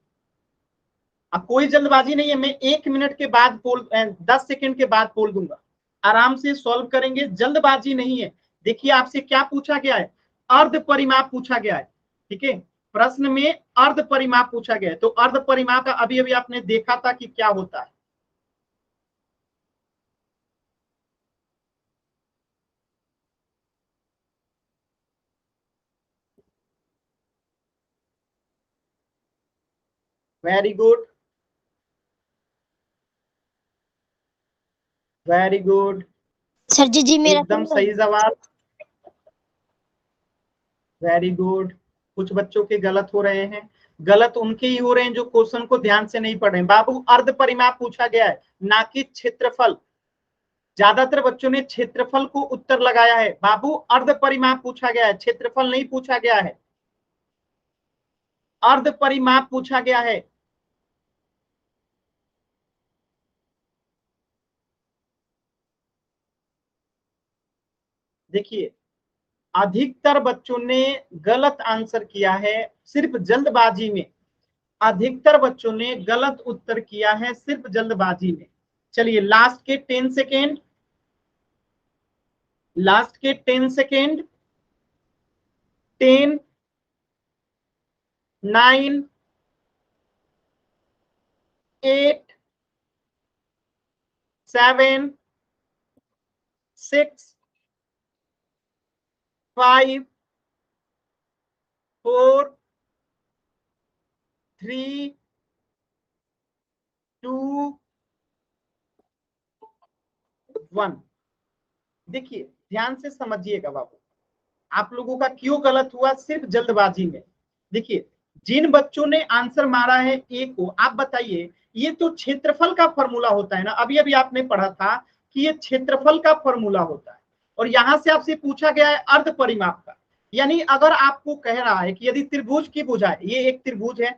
अब कोई जल्दबाजी नहीं है, मैं 1 मिनट के बाद पोल 10 सेकंड के बाद पोल दूंगा। आराम से सॉल्व करेंगे, जल्दबाजी नहीं है। देखिए आपसे क्या पूछा गया है, अर्ध परिमाप पूछा गया है। ठीक है, प्रश्न में अर्ध परिमाप पूछा गया है। तो अर्ध परिमाप का अभी अभी आपने देखा था कि क्या होता है। Very good, very good, sir ji मेरा एकदम सही जवाब, वेरी गुड। कुछ बच्चों के गलत हो रहे हैं, गलत उनके ही हो रहे हैं जो क्वेश्चन को ध्यान से नहीं पढ़ रहे हैं। बाबू अर्ध परिमाप पूछा गया है, ना कि क्षेत्रफल। ज्यादातर बच्चों ने क्षेत्रफल को उत्तर लगाया है। बाबू अर्ध परिमाप पूछा गया है, क्षेत्रफल नहीं पूछा गया है, अर्ध परिमाप पूछा गया है। देखिए अधिकतर बच्चों ने गलत आंसर किया है सिर्फ जल्दबाजी में, अधिकतर बच्चों ने गलत उत्तर किया है सिर्फ जल्दबाजी में। चलिए लास्ट के 10 सेकेंड, लास्ट के 10 सेकेंड, 10, 9, 8, 7, 6, 5, 4, 3, 2, 1। देखिए ध्यान से समझिएगा बाबू, आप लोगों का क्यों गलत हुआ, सिर्फ जल्दबाजी में। देखिए जिन बच्चों ने आंसर मारा है ए को, आप बताइए, ये तो क्षेत्रफल का फॉर्मूला होता है ना, अभी अभी आपने पढ़ा था कि ये क्षेत्रफल का फॉर्मूला होता है। और यहां से आपसे पूछा गया है अर्ध परिमाप का। यानी अगर आपको कह रहा है कि यदि त्रिभुज की भुजाएं, ये एक त्रिभुज है,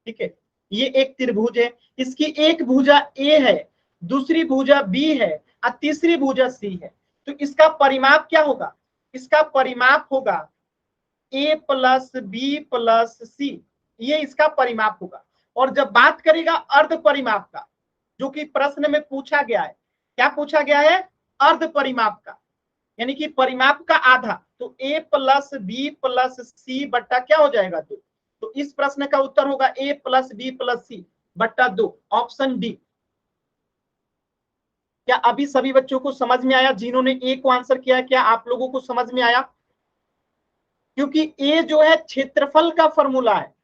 ठीक है, ये एक त्रिभुज है, इसकी एक भुजा ए है, दूसरी भुजा बी है और तीसरी भुजा सी है, तो इसका परिमाप क्या होगा, इसका परिमाप होगा ए प्लस बी प्लस सी, ये इसका परिमाप होगा। और जब बात करेगा अर्ध परिमाप का, जो कि प्रश्न में पूछा गया है, क्या पूछा गया है, अर्ध परिमाप का, यानी कि परिमाप का आधा, तो ए प्लस बी प्लस सी बट्टा क्या हो जाएगा 2। तो इस प्रश्न का उत्तर होगा ए प्लस बी प्लस सी बट्टा 2, ऑप्शन डी। क्या अभी सभी बच्चों को समझ में आया, जिन्होंने ए को आंसर किया, क्या आप लोगों को समझ में आया? क्योंकि ए जो है क्षेत्रफल का फॉर्मूला है,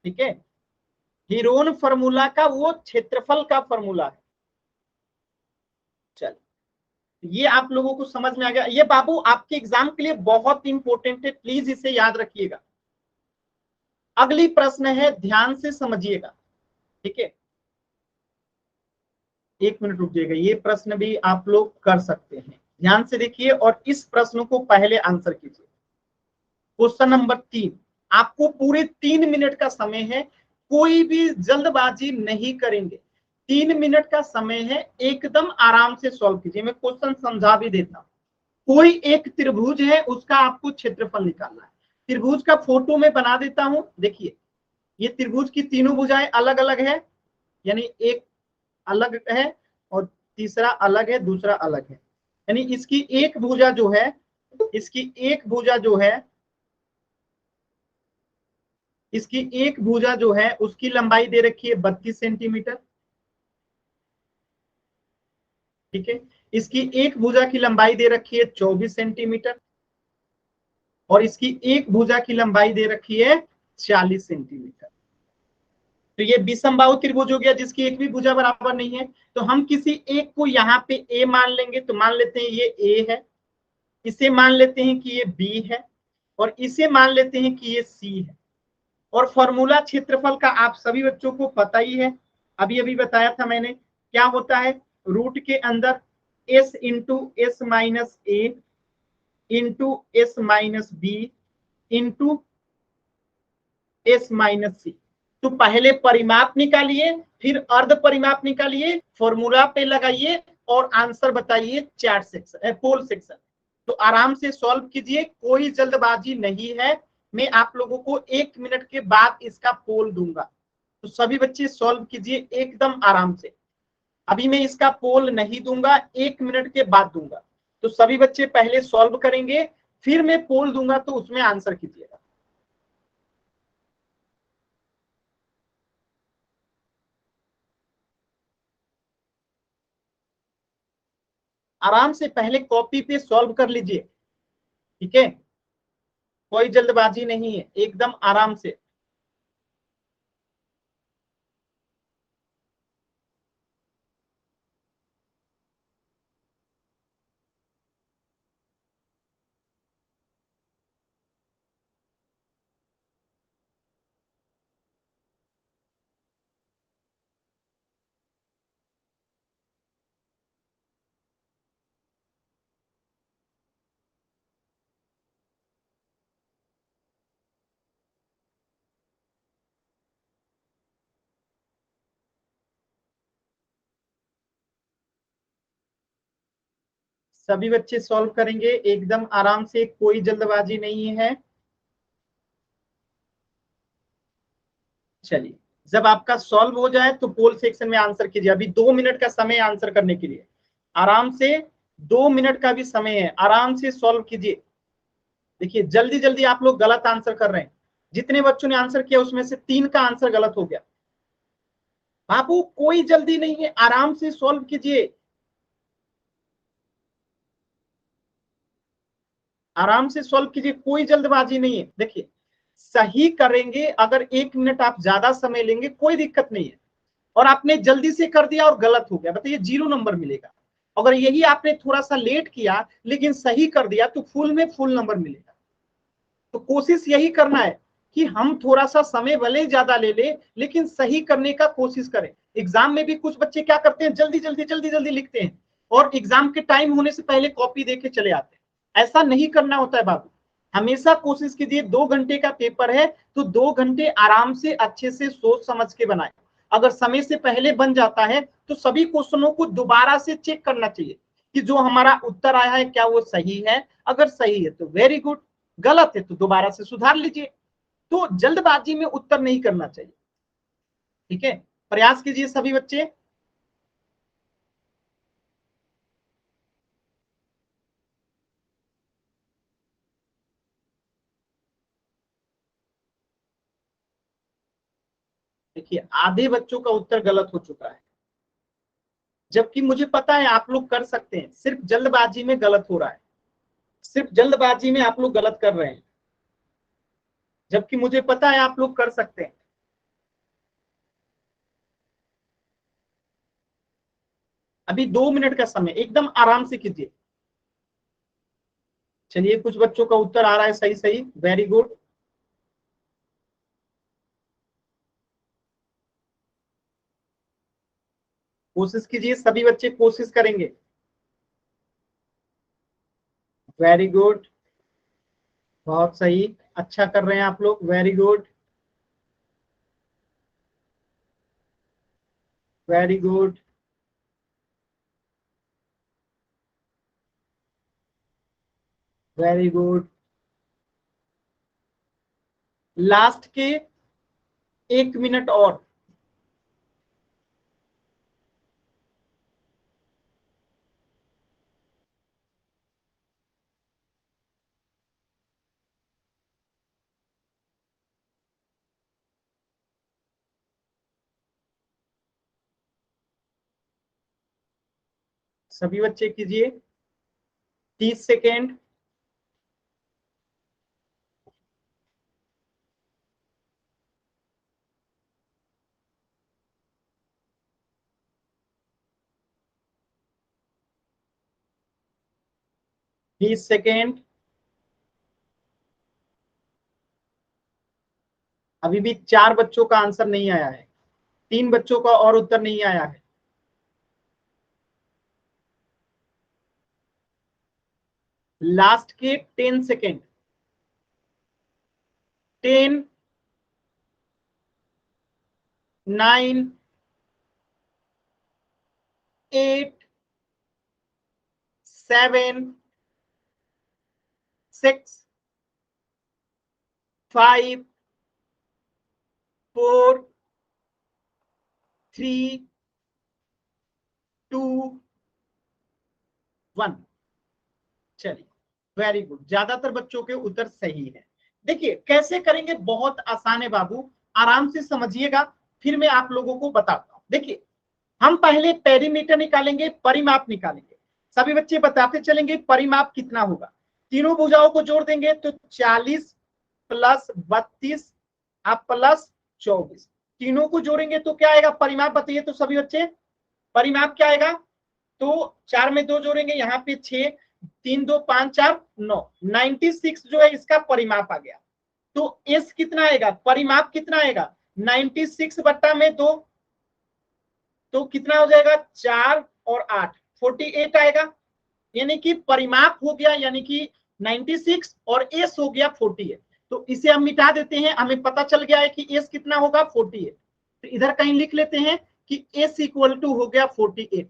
ठीक है, हीरोन फॉर्मूला का वो क्षेत्रफल का फॉर्मूला है। चल ये आप लोगों को समझ में आ गया। ये बाबू आपके एग्जाम के लिए बहुत इंपॉर्टेंट है, प्लीज इसे याद रखिएगा। अगली प्रश्न है, ध्यान से समझिएगा, ठीक है, 1 मिनट रुकिएगा, ये प्रश्न भी आप लोग कर सकते हैं। ध्यान से देखिए और इस प्रश्न को पहले आंसर कीजिए। क्वेश्चन नंबर 3, आपको पूरे 3 मिनट का समय है, कोई भी जल्दबाजी नहीं करेंगे। 3 मिनट का समय है, एकदम आराम से सॉल्व कीजिए। मैं क्वेश्चन समझा भी देता हूँ। कोई एक त्रिभुज है, उसका आपको क्षेत्रफल निकालना है। त्रिभुज का फोटो मैं बना देता हूं। देखिए ये त्रिभुज की तीनों भुजाएं अलग अलग है, यानी एक अलग है और तीसरा अलग है, दूसरा अलग है। यानी इसकी एक भुजा जो है, इसकी एक भुजा जो है, इसकी एक भुजा जो है उसकी लंबाई दे रखी है 32 सेंटीमीटर, ठीक है। इसकी एक भुजा की लंबाई दे रखी है 24 सेंटीमीटर और इसकी एक भुजा की लंबाई दे रखी है 40 सेंटीमीटर। तो ये विषमबाहु त्रिभुज हो गया जिसकी एक भी भुजा बराबर नहीं है। तो हम किसी एक को यहाँ पे ए मान लेंगे, तो मान लेते हैं ये ए है, इसे मान लेते हैं कि ये बी है और इसे मान लेते हैं कि ये सी है। और फॉर्मूला क्षेत्रफल का आप सभी बच्चों को पता ही है, अभी अभी बताया था मैंने, क्या होता है, रूट के अंदर s into S minus A into S minus B into S minus सी। तो पहले परिमाप निकालिए, फिर अर्ध परिमाप निकालिए, फॉर्मूला पे लगाइए और आंसर बताइए चैट सेक्शन, पोल सेक्शन। तो आराम से सॉल्व कीजिए, कोई जल्दबाजी नहीं है। मैं आप लोगों को 1 मिनट के बाद इसका पोल दूंगा, तो सभी बच्चे सॉल्व कीजिए एकदम आराम से। अभी मैं इसका पोल नहीं दूंगा, 1 मिनट के बाद दूंगा। तो सभी बच्चे पहले सॉल्व करेंगे, फिर मैं पोल दूंगा, तो उसमें आंसर कीजिएगा। आराम से पहले कॉपी पे सॉल्व कर लीजिए, ठीक है? कोई जल्दबाजी नहीं है, एकदम आराम से। सभी बच्चे सॉल्व करेंगे एकदम आराम से, कोई जल्दबाजी नहीं है। चलिए, जब आपका सॉल्व हो जाए तो पोल सेक्शन में आंसर कीजिए। अभी 2 मिनट का समय आंसर करने के लिए, आराम से 2 मिनट का भी समय है, आराम से सॉल्व कीजिए। देखिए जल्दी जल्दी आप लोग गलत आंसर कर रहे हैं। जितने बच्चों ने आंसर किया उसमें से 3 का आंसर गलत हो गया। बाबू कोई जल्दी नहीं है, आराम से सॉल्व कीजिए, आराम से सॉल्व कीजिए, कोई जल्दबाजी नहीं है। देखिए सही करेंगे, अगर 1 मिनट आप ज्यादा समय लेंगे कोई दिक्कत नहीं है। और आपने जल्दी से कर दिया और गलत हो गया, बताइए 0 नंबर मिलेगा। अगर यही आपने थोड़ा सा लेट किया लेकिन सही कर दिया तो फुल में फुल नंबर मिलेगा। तो कोशिश यही करना है कि हम थोड़ा सा समय भले ही ज्यादा ले ले लेकिन सही करने का कोशिश करें। एग्जाम में भी कुछ बच्चे क्या करते हैं, जल्दी जल्दी जल्दी जल्दी लिखते हैं और एग्जाम के टाइम होने से पहले कॉपी देके चले आते हैं। ऐसा नहीं करना होता है बाबू। हमेशा कोशिश कीजिए, 2 घंटे का पेपर है तो 2 घंटे आराम से अच्छे से सोच समझ के बनाए। अगर समय से पहले बन जाता है तो सभी क्वेश्चनों को दोबारा से चेक करना चाहिए कि जो हमारा उत्तर आया है क्या वो सही है। अगर सही है तो वेरी गुड, गलत है तो दोबारा से सुधार लीजिए। तो जल्दबाजी में उत्तर नहीं करना चाहिए, ठीक है? प्रयास कीजिए सभी बच्चे। देखिए आधे बच्चों का उत्तर गलत हो चुका है, जबकि मुझे पता है आप लोग कर सकते हैं, सिर्फ जल्दबाजी में गलत हो रहा है। सिर्फ जल्दबाजी में आप लोग गलत कर रहे हैं, जबकि मुझे पता है आप लोग कर सकते हैं। अभी 2 मिनट का समय, एकदम आराम से कीजिए। चलिए कुछ बच्चों का उत्तर आ रहा है सही सही, वेरी गुड। कोशिश कीजिए, सभी बच्चे कोशिश करेंगे। वेरी गुड, बहुत सही, अच्छा कर रहे हैं आप लोग, very good, very good, very good. Last के 1 मिनट और। सभी बच्चे कीजिए, 30 सेकेंड। 20 सेकेंड। अभी भी 4 बच्चों का आंसर नहीं आया है, 3 बच्चों का और उत्तर नहीं आया है। लास्ट के 10 सेकेंड। 10, 9 8 7 6 5 4 3 2 1। चलिए वेरी गुड, ज्यादातर बच्चों के उत्तर सही है। देखिए कैसे करेंगे, बहुत आसान है बाबू, आराम से समझिएगा, फिर मैं आप लोगों को बताता हूं। देखिए हम पहले पेरीमीटर निकालेंगे, परिमाप निकालेंगे, सभी बच्चे बताते चलेंगे परिमाप कितना होगा। तीनों भुजाओं को जोड़ देंगे तो 40 प्लस 32 आप प्लस 24, तीनों को जोड़ेंगे तो क्या आएगा परिमाप, बताइए तो सभी बच्चे परिमाप क्या आएगा। तो 4 में 2 जोड़ेंगे, यहाँ पे 6, 3 2 5 4 9, 96 जो है इसका परिमाप आ गया। तो एस कितना आएगा, परिमाप कितना आएगा 96 बट्टा में 2, तो कितना हो जाएगा 4 और 8 48 आएगा, यानी कि परिमाप हो गया यानी कि 96 और एस हो गया 48। तो इसे हम मिटा देते हैं, हमें पता चल गया है कि एस कितना होगा 48। तो इधर कहीं लिख लेते हैं कि एस इक्वल टू हो गया 48।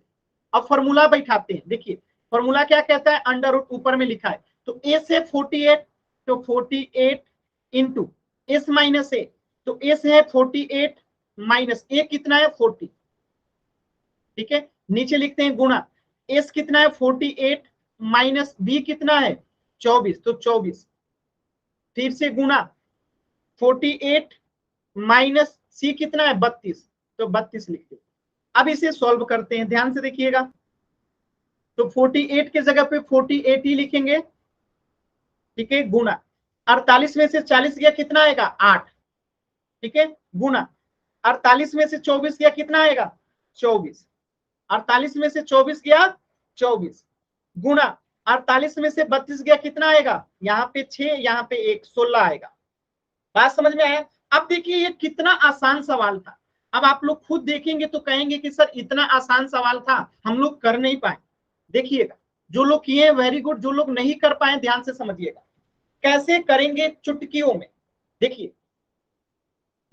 अब फॉर्मूला बैठाते हैं, देखिए फॉर्मूला क्या कहता है, अंडर रूट ऊपर में लिखा है, तो ए से 48, तो 48 इंटू एस माइनस ए, तो एस है 48 माइनस ए कितना है 40, ठीक है नीचे लिखते हैं गुणा, एस कितना है 48 माइनस बी कितना है 24, तो 24 फिर से गुणा 48 माइनस सी कितना है 32, तो 32 लिखते हैं। अब इसे सॉल्व करते हैं, ध्यान से देखिएगा, तो 48 के जगह पे 48 ही लिखेंगे, ठीक है गुणा 48 में से 40 गया कितना आएगा 8, ठीक है गुणा 48 में से 24 गया कितना आएगा 24, 48 में से 24 गया 24, गुणा 48 में से 32 गया कितना आएगा, यहाँ पे 6 यहाँ पे 1 16 आएगा। बात समझ में आया। अब देखिए ये कितना आसान सवाल था, अब आप लोग खुद देखेंगे तो कहेंगे कि सर इतना आसान सवाल था हम लोग कर नहीं पाए। देखिएगा जो लोग किए वेरी गुड, जो लोग नहीं कर पाए ध्यान से समझिएगा कैसे करेंगे चुटकियों में। देखिए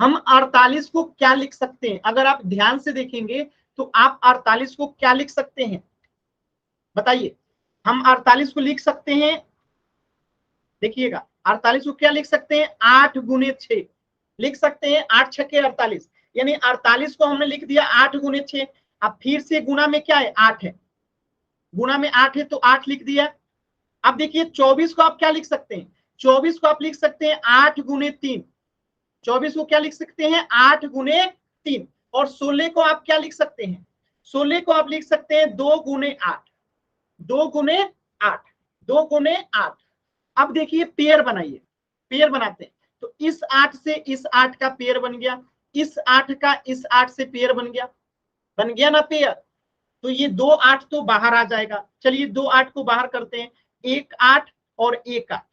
हम 48 को क्या लिख सकते हैं, अगर आप ध्यान से देखेंगे तो आप 48 को क्या लिख सकते हैं बताइए। हम 48 को लिख सकते हैं, देखिएगा 48 को क्या लिख सकते हैं 8 गुने 6 लिख सकते हैं, 8 छक्के 48, यानी 48 को हमने लिख दिया 8 गुने 6। अब फिर से गुना में क्या है 8 है, गुना में 8 है तो 8 लिख दिया। अब देखिए 24 को आप क्या लिख सकते हैं, 24 को आप लिख सकते हैं 8 गुने 3, 24 को क्या लिख सकते हैं 8 गुने 3, और 16 को आप क्या लिख सकते हैं, 16 को आप लिख सकते हैं 2 गुने 8, 2 गुने 8, 2 गुने 8। अब देखिए पेयर बनाइए, पेयर बनाते हैं, तो इस 8 से इस 8 का पेयर बन गया, इस 8 का इस 8 से पेयर बन गया ना पेयर। तो ये 2 8 तो बाहर आ जाएगा, चलिए 2 8 को बाहर करते हैं, 1 8 और 1 8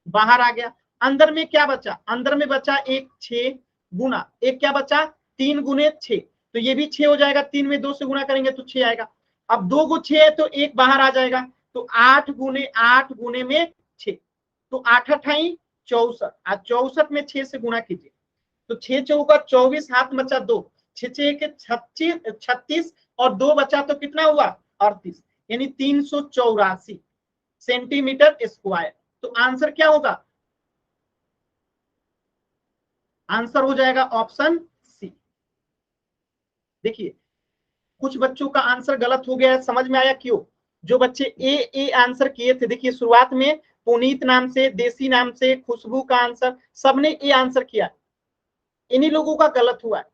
बाहर आ गया। अंदर में क्या बचा, अंदर में बचा 1 6 गुना एक क्या बचा 3 गुने 6, तो ये भी 6 हो जाएगा, 3 में 2 से गुना करेंगे तो 6 आएगा। अब 2 को 6 है तो 1 बाहर आ जाएगा, तो 8 गुने में 6, तो 8 अठाई 64, आज 64 में 6 से गुना कीजिए, तो 6 चौका 24, हाथ बचा 2, 6 6 36 और 2 बचा तो कितना हुआ 38, यानी 384 सेंटीमीटर स्क्वायर। तो आंसर क्या होगा, आंसर हो जाएगा ऑप्शन सी। देखिए कुछ बच्चों का आंसर गलत हो गया है, समझ में आया क्यों, जो बच्चे ए आंसर किए थे, देखिए शुरुआत में पुनीत नाम से, देसी नाम से, खुशबू का आंसर, सबने ए आंसर किया, इन्हीं लोगों का गलत हुआ है।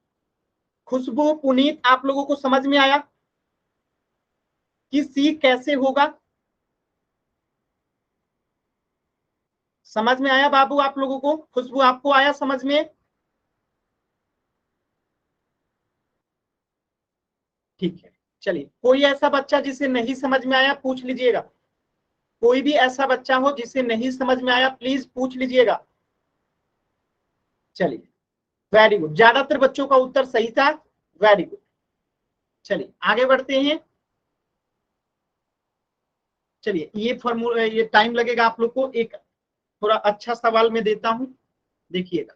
खुशबू पुनीत आप लोगों को समझ में आया कि सी कैसे होगा, समझ में आया बाबू आप लोगों को, खुशबू आपको आया समझ में, ठीक है। चलिए कोई ऐसा बच्चा जिसे नहीं समझ में आया पूछ लीजिएगा, कोई भी ऐसा बच्चा हो जिसे नहीं समझ में आया प्लीज पूछ लीजिएगा। चलिए वेरी गुड, ज्यादातर बच्चों का उत्तर सही था, वेरी गुड। चलिए आगे बढ़ते हैं, चलिए ये फॉर्मूला, ये टाइम लगेगा आप लोग को, एक थोड़ा अच्छा सवाल में देता हूं, देखिएगा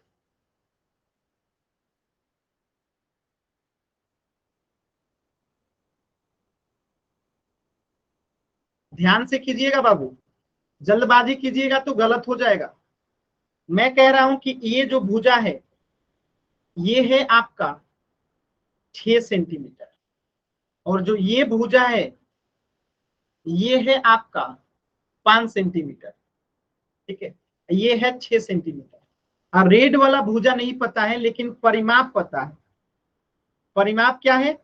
ध्यान से कीजिएगा बाबू, जल्दबाजी कीजिएगा तो गलत हो जाएगा। मैं कह रहा हूं कि ये जो भुजा है ये है आपका 6 सेंटीमीटर, और जो ये भुजा है ये है आपका 5 सेंटीमीटर। ठीक है, ये है 6 सेंटीमीटर। और रेड वाला भुजा नहीं पता है, लेकिन परिमाप पता है। परिमाप क्या है?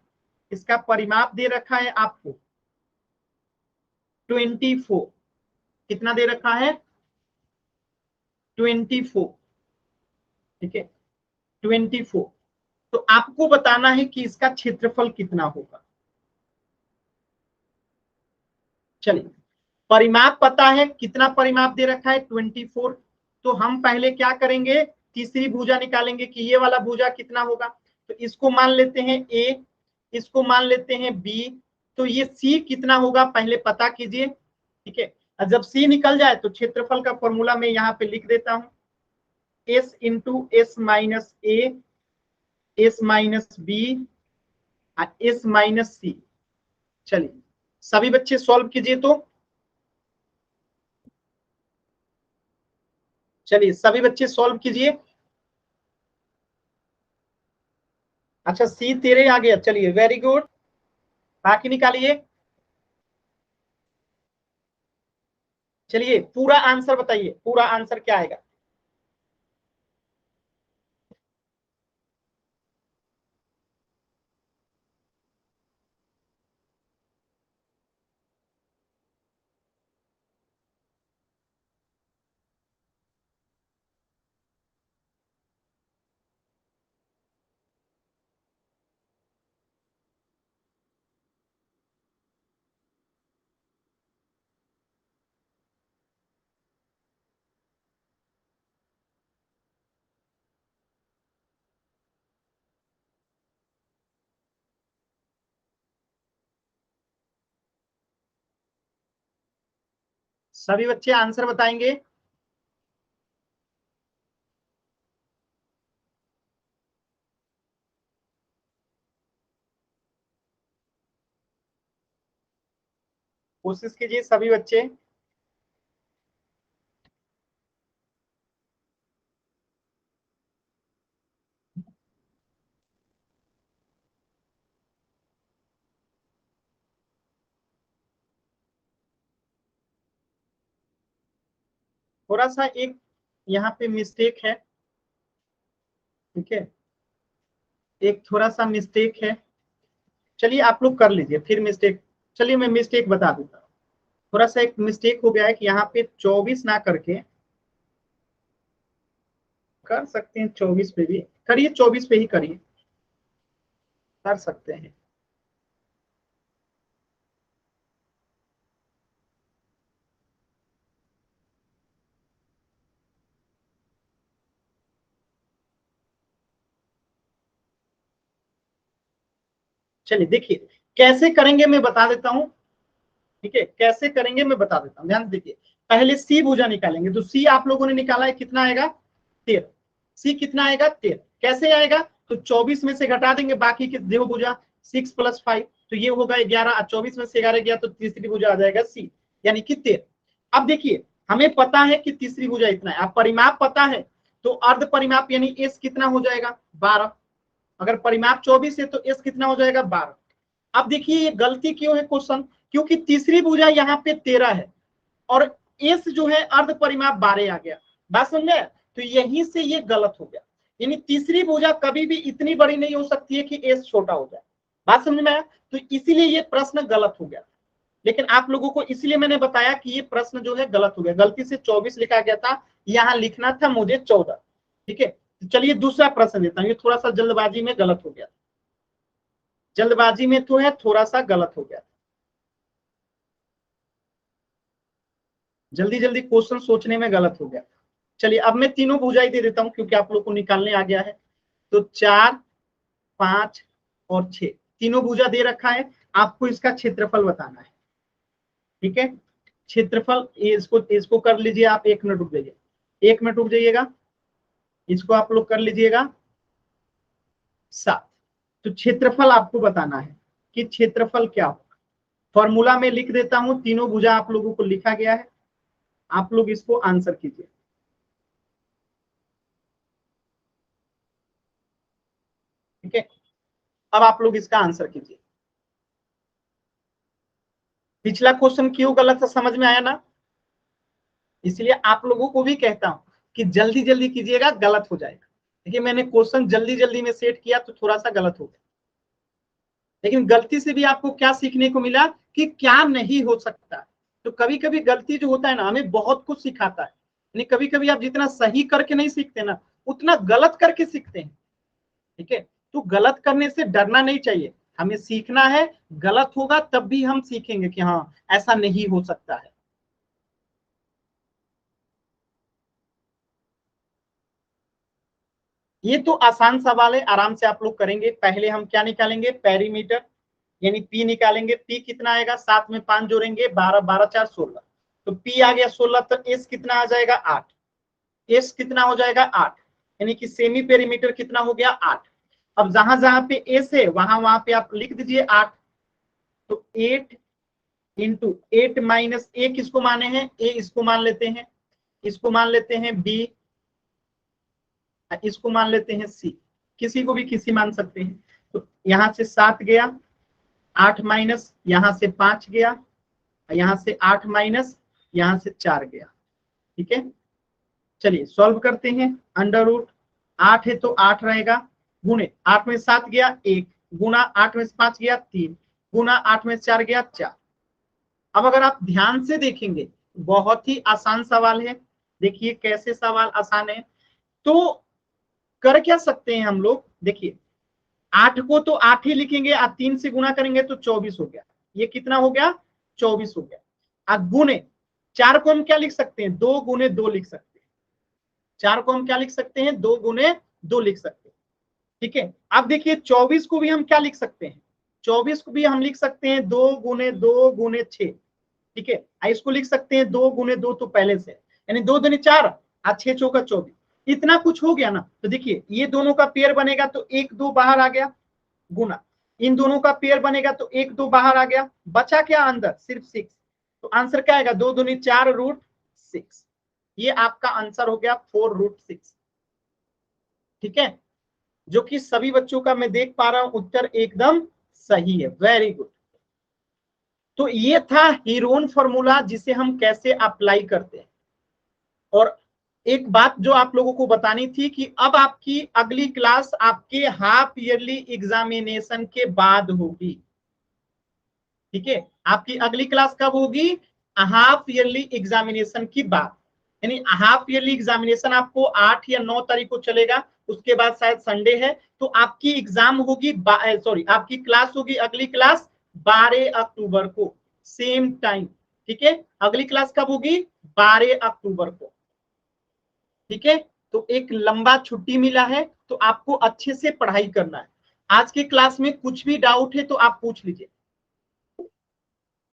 इसका परिमाप दे रखा है आपको 24। कितना दे रखा है? 24। ठीक है, 24। तो आपको बताना है कि इसका क्षेत्रफल कितना होगा। चलिए, परिमाप पता है, कितना परिमाप दे रखा है? 24। तो हम पहले क्या करेंगे, तीसरी भुजा निकालेंगे कि ये वाला भुजा कितना होगा। तो इसको मान लेते हैं ए, इसको मान लेते हैं बी, तो ये सी कितना होगा पहले पता कीजिए। ठीक है, और जब सी निकल जाए तो क्षेत्रफल का फॉर्मूला मैं यहाँ पे लिख देता हूँ, एस इंटू एस माइनस ए, S minus B, S minus C. चलिए सभी बच्चे सॉल्व कीजिए। तो चलिए सभी बच्चे सॉल्व कीजिए। अच्छा, सी तेरे आ गया, चलिए वेरी गुड। बाकी निकालिए। चलिए पूरा आंसर बताइए, पूरा आंसर क्या आएगा? सभी बच्चे आंसर बताएंगे। कोशिश कीजिए सभी बच्चे। थोड़ा सा एक यहाँ पे मिस्टेक है। ठीक है, एक थोड़ा सा मिस्टेक है। चलिए आप लोग कर लीजिए फिर मिस्टेक। चलिए मैं मिस्टेक बता देता हूँ। थोड़ा सा एक मिस्टेक हो गया है कि यहाँ पे 24 ना करके कर सकते हैं 24 पे भी करिए, 24 पे ही करिए, कर सकते हैं। चलिए देखिए कैसे करेंगे मैं बता देता हूँ। ठीक है, कैसे करेंगे मैं बता देता हूँ, ध्यान देखिए। पहले सी भुजा निकालेंगे, तो सी आप लोगों ने निकाला है, कितना आएगा? 13। सी कितना आएगा? 13। कैसे आएगा? तो 24 में से घटा देंगे बाकी की दो भुजा, 6 + 5, तो ये होगा 11। 24 में से 11 गया तो तीसरी भुजा आ जाएगा सी, यानी कि 13। अब देखिए हमें पता है कि तीसरी भुजा इतना है, अब परिमाप पता है, तो अर्ध परिमाप यानी एस कितना हो जाएगा? 12। अगर परिमाप 24 है तो एस कितना हो जाएगा? 12। अब देखिए ये गलती क्यों है क्वेश्चन, क्योंकि तीसरी भुजा यहाँ पे 13 है और एस जो है अर्ध परिमाप 12 आ गया। बात समझ में? तो यहीं से ये गलत हो गया, यानी तीसरी भुजा कभी भी इतनी बड़ी नहीं हो सकती है कि एस छोटा हो जाए। बात समझ में आया? तो इसीलिए ये प्रश्न गलत हो गया। लेकिन आप लोगों को इसलिए मैंने बताया कि ये प्रश्न जो है गलत हो गया, गलती से 24 लिखा गया था, यहाँ लिखना था मुझे 14। ठीक है, तो चलिए दूसरा प्रश्न देता हूँ। ये थोड़ा सा जल्दबाजी में गलत हो गया, जल्दबाजी में तो है थोड़ा सा गलत हो गया, जल्दी जल्दी क्वेश्चन सोचने में गलत हो गया। चलिए अब मैं तीनों भुजाएं दे देता हूं क्योंकि आप लोग को निकालने आ गया है। तो 4, 5 और 6 तीनों भुजा दे रखा है, आपको इसका क्षेत्रफल बताना है। ठीक है, क्षेत्रफल इसको इसको कर लीजिए आप, 1 मिनट रुक जाइए, 1 मिनट रुक जाइएगा, इसको आप लोग कर लीजिएगा 7। तो क्षेत्रफल आपको बताना है कि क्षेत्रफल क्या होगा। फॉर्मूला में लिख देता हूं, तीनों भुजा आप लोगों को लिखा गया है, आप लोग इसको आंसर कीजिए। ठीक है, अब आप लोग इसका आंसर कीजिए। पिछला क्वेश्चन क्यों गलत था, समझ में आया ना? इसलिए आप लोगों को भी कहता हूं कि जल्दी जल्दी कीजिएगा, गलत हो जाएगा। देखिए मैंने क्वेश्चन जल्दी जल्दी में सेट किया तो थोड़ा सा गलत हो गया, लेकिन गलती से भी आपको क्या सीखने को मिला कि क्या नहीं हो सकता। तो कभी कभी गलती जो होता है ना, हमें बहुत कुछ सिखाता है। यानी कभी कभी आप जितना सही करके नहीं सीखते ना, उतना गलत करके सीखते हैं। ठीक है, तो गलत करने से डरना नहीं चाहिए, हमें सीखना है। गलत होगा तब भी हम सीखेंगे कि हाँ ऐसा नहीं हो सकता है। ये तो आसान सवाल है, आराम से आप लोग करेंगे। पहले हम क्या निकालेंगे, पेरीमीटर, यानी पी निकालेंगे। पी कितना आएगा, 7 में 5 जोड़ेंगे, 12, 12 4 16। तो पी आ गया 16, तो एस कितना आ जाएगा 8। एस कितना हो जाएगा 8, यानी कि सेमी पेरीमीटर कितना हो गया 8। अब जहां जहां पे एस है वहां वहां पे आप लिख दीजिए 8। तो 8 इंटू 8 माइनस ए किसको माने हैं, ए इसको मान लेते हैं, इसको मान लेते हैं बी, इसको मान लेते हैं सी, किसी को भी किसी मान सकते हैं। तो यहां से 7 गया, 8 माइनस यहां से 5 गया, यहां से 8 माइनस यहां से 4 गया। ठीक है, चलिए सॉल्व करते हैं। अंडर रूट 8 है तो 8 रहेगा, गुणे 8 में 7 गया 1, गुना 8 में 5 गया 3, गुना 8 में 4 गया 4। अब अगर आप ध्यान से देखेंगे, बहुत ही आसान सवाल है। देखिए कैसे सवाल आसान है। तो कर क्या सकते हैं हम लोग, देखिए 8 को तो 8 ही लिखेंगे, आप 3 से गुना करेंगे तो 24 हो गया। ये कितना हो गया, 24 हो गया। अब गुणे 4 को हम क्या लिख सकते हैं, 2 गुने 2 लिख सकते हैं। 4 को हम क्या लिख सकते हैं, 2 गुने 2 लिख सकते हैं। ठीक है, अब देखिए 24 को भी हम क्या लिख सकते हैं, 24 को भी हम लिख सकते हैं 2 गुने 2 गुने 6। ठीक है, इसको लिख सकते हैं 2 गुने 2 तो पहले से, यानी 2 दूनी 4, 6 चौका 24। इतना कुछ हो गया ना। तो देखिए ये दोनों का पेयर बनेगा तो 1 2 बाहर आ गया, गुना इन दोनों का पेयर बनेगा तो 1 2 बाहर आ गया, बचा क्या अंदर, सिर्फ 6। तो आंसर क्या आएगा, 2 दूनी 4 रूट 6। ये आपका आंसर हो गया 4 रूट 6। ठीक है, जो कि सभी बच्चों का मैं देख पा रहा हूं उत्तर एकदम सही है, वेरी गुड। तो ये था हीरोन फॉर्मूला, जिसे हम कैसे अप्लाई करते हैं। और एक बात जो आप लोगों को बतानी थी कि अब आपकी अगली क्लास आपके हाफ ईयरली एग्जामिनेशन के बाद होगी। ठीक है, आपकी अगली क्लास कब होगी, हाफ ईयरली एग्जामिनेशन की बाद। यानी हाफ ईयरली एग्जामिनेशन आपको 8 या 9 तारीख को चलेगा, उसके बाद शायद संडे है। तो आपकी एग्जाम होगी, सॉरी आपकी क्लास होगी, अगली क्लास 12 अक्टूबर को, सेम टाइम। ठीक है, अगली क्लास कब होगी, 12 अक्टूबर को। ठीक है, तो एक लंबा छुट्टी मिला है, तो आपको अच्छे से पढ़ाई करना है। आज के क्लास में कुछ भी डाउट है तो आप पूछ लीजिए।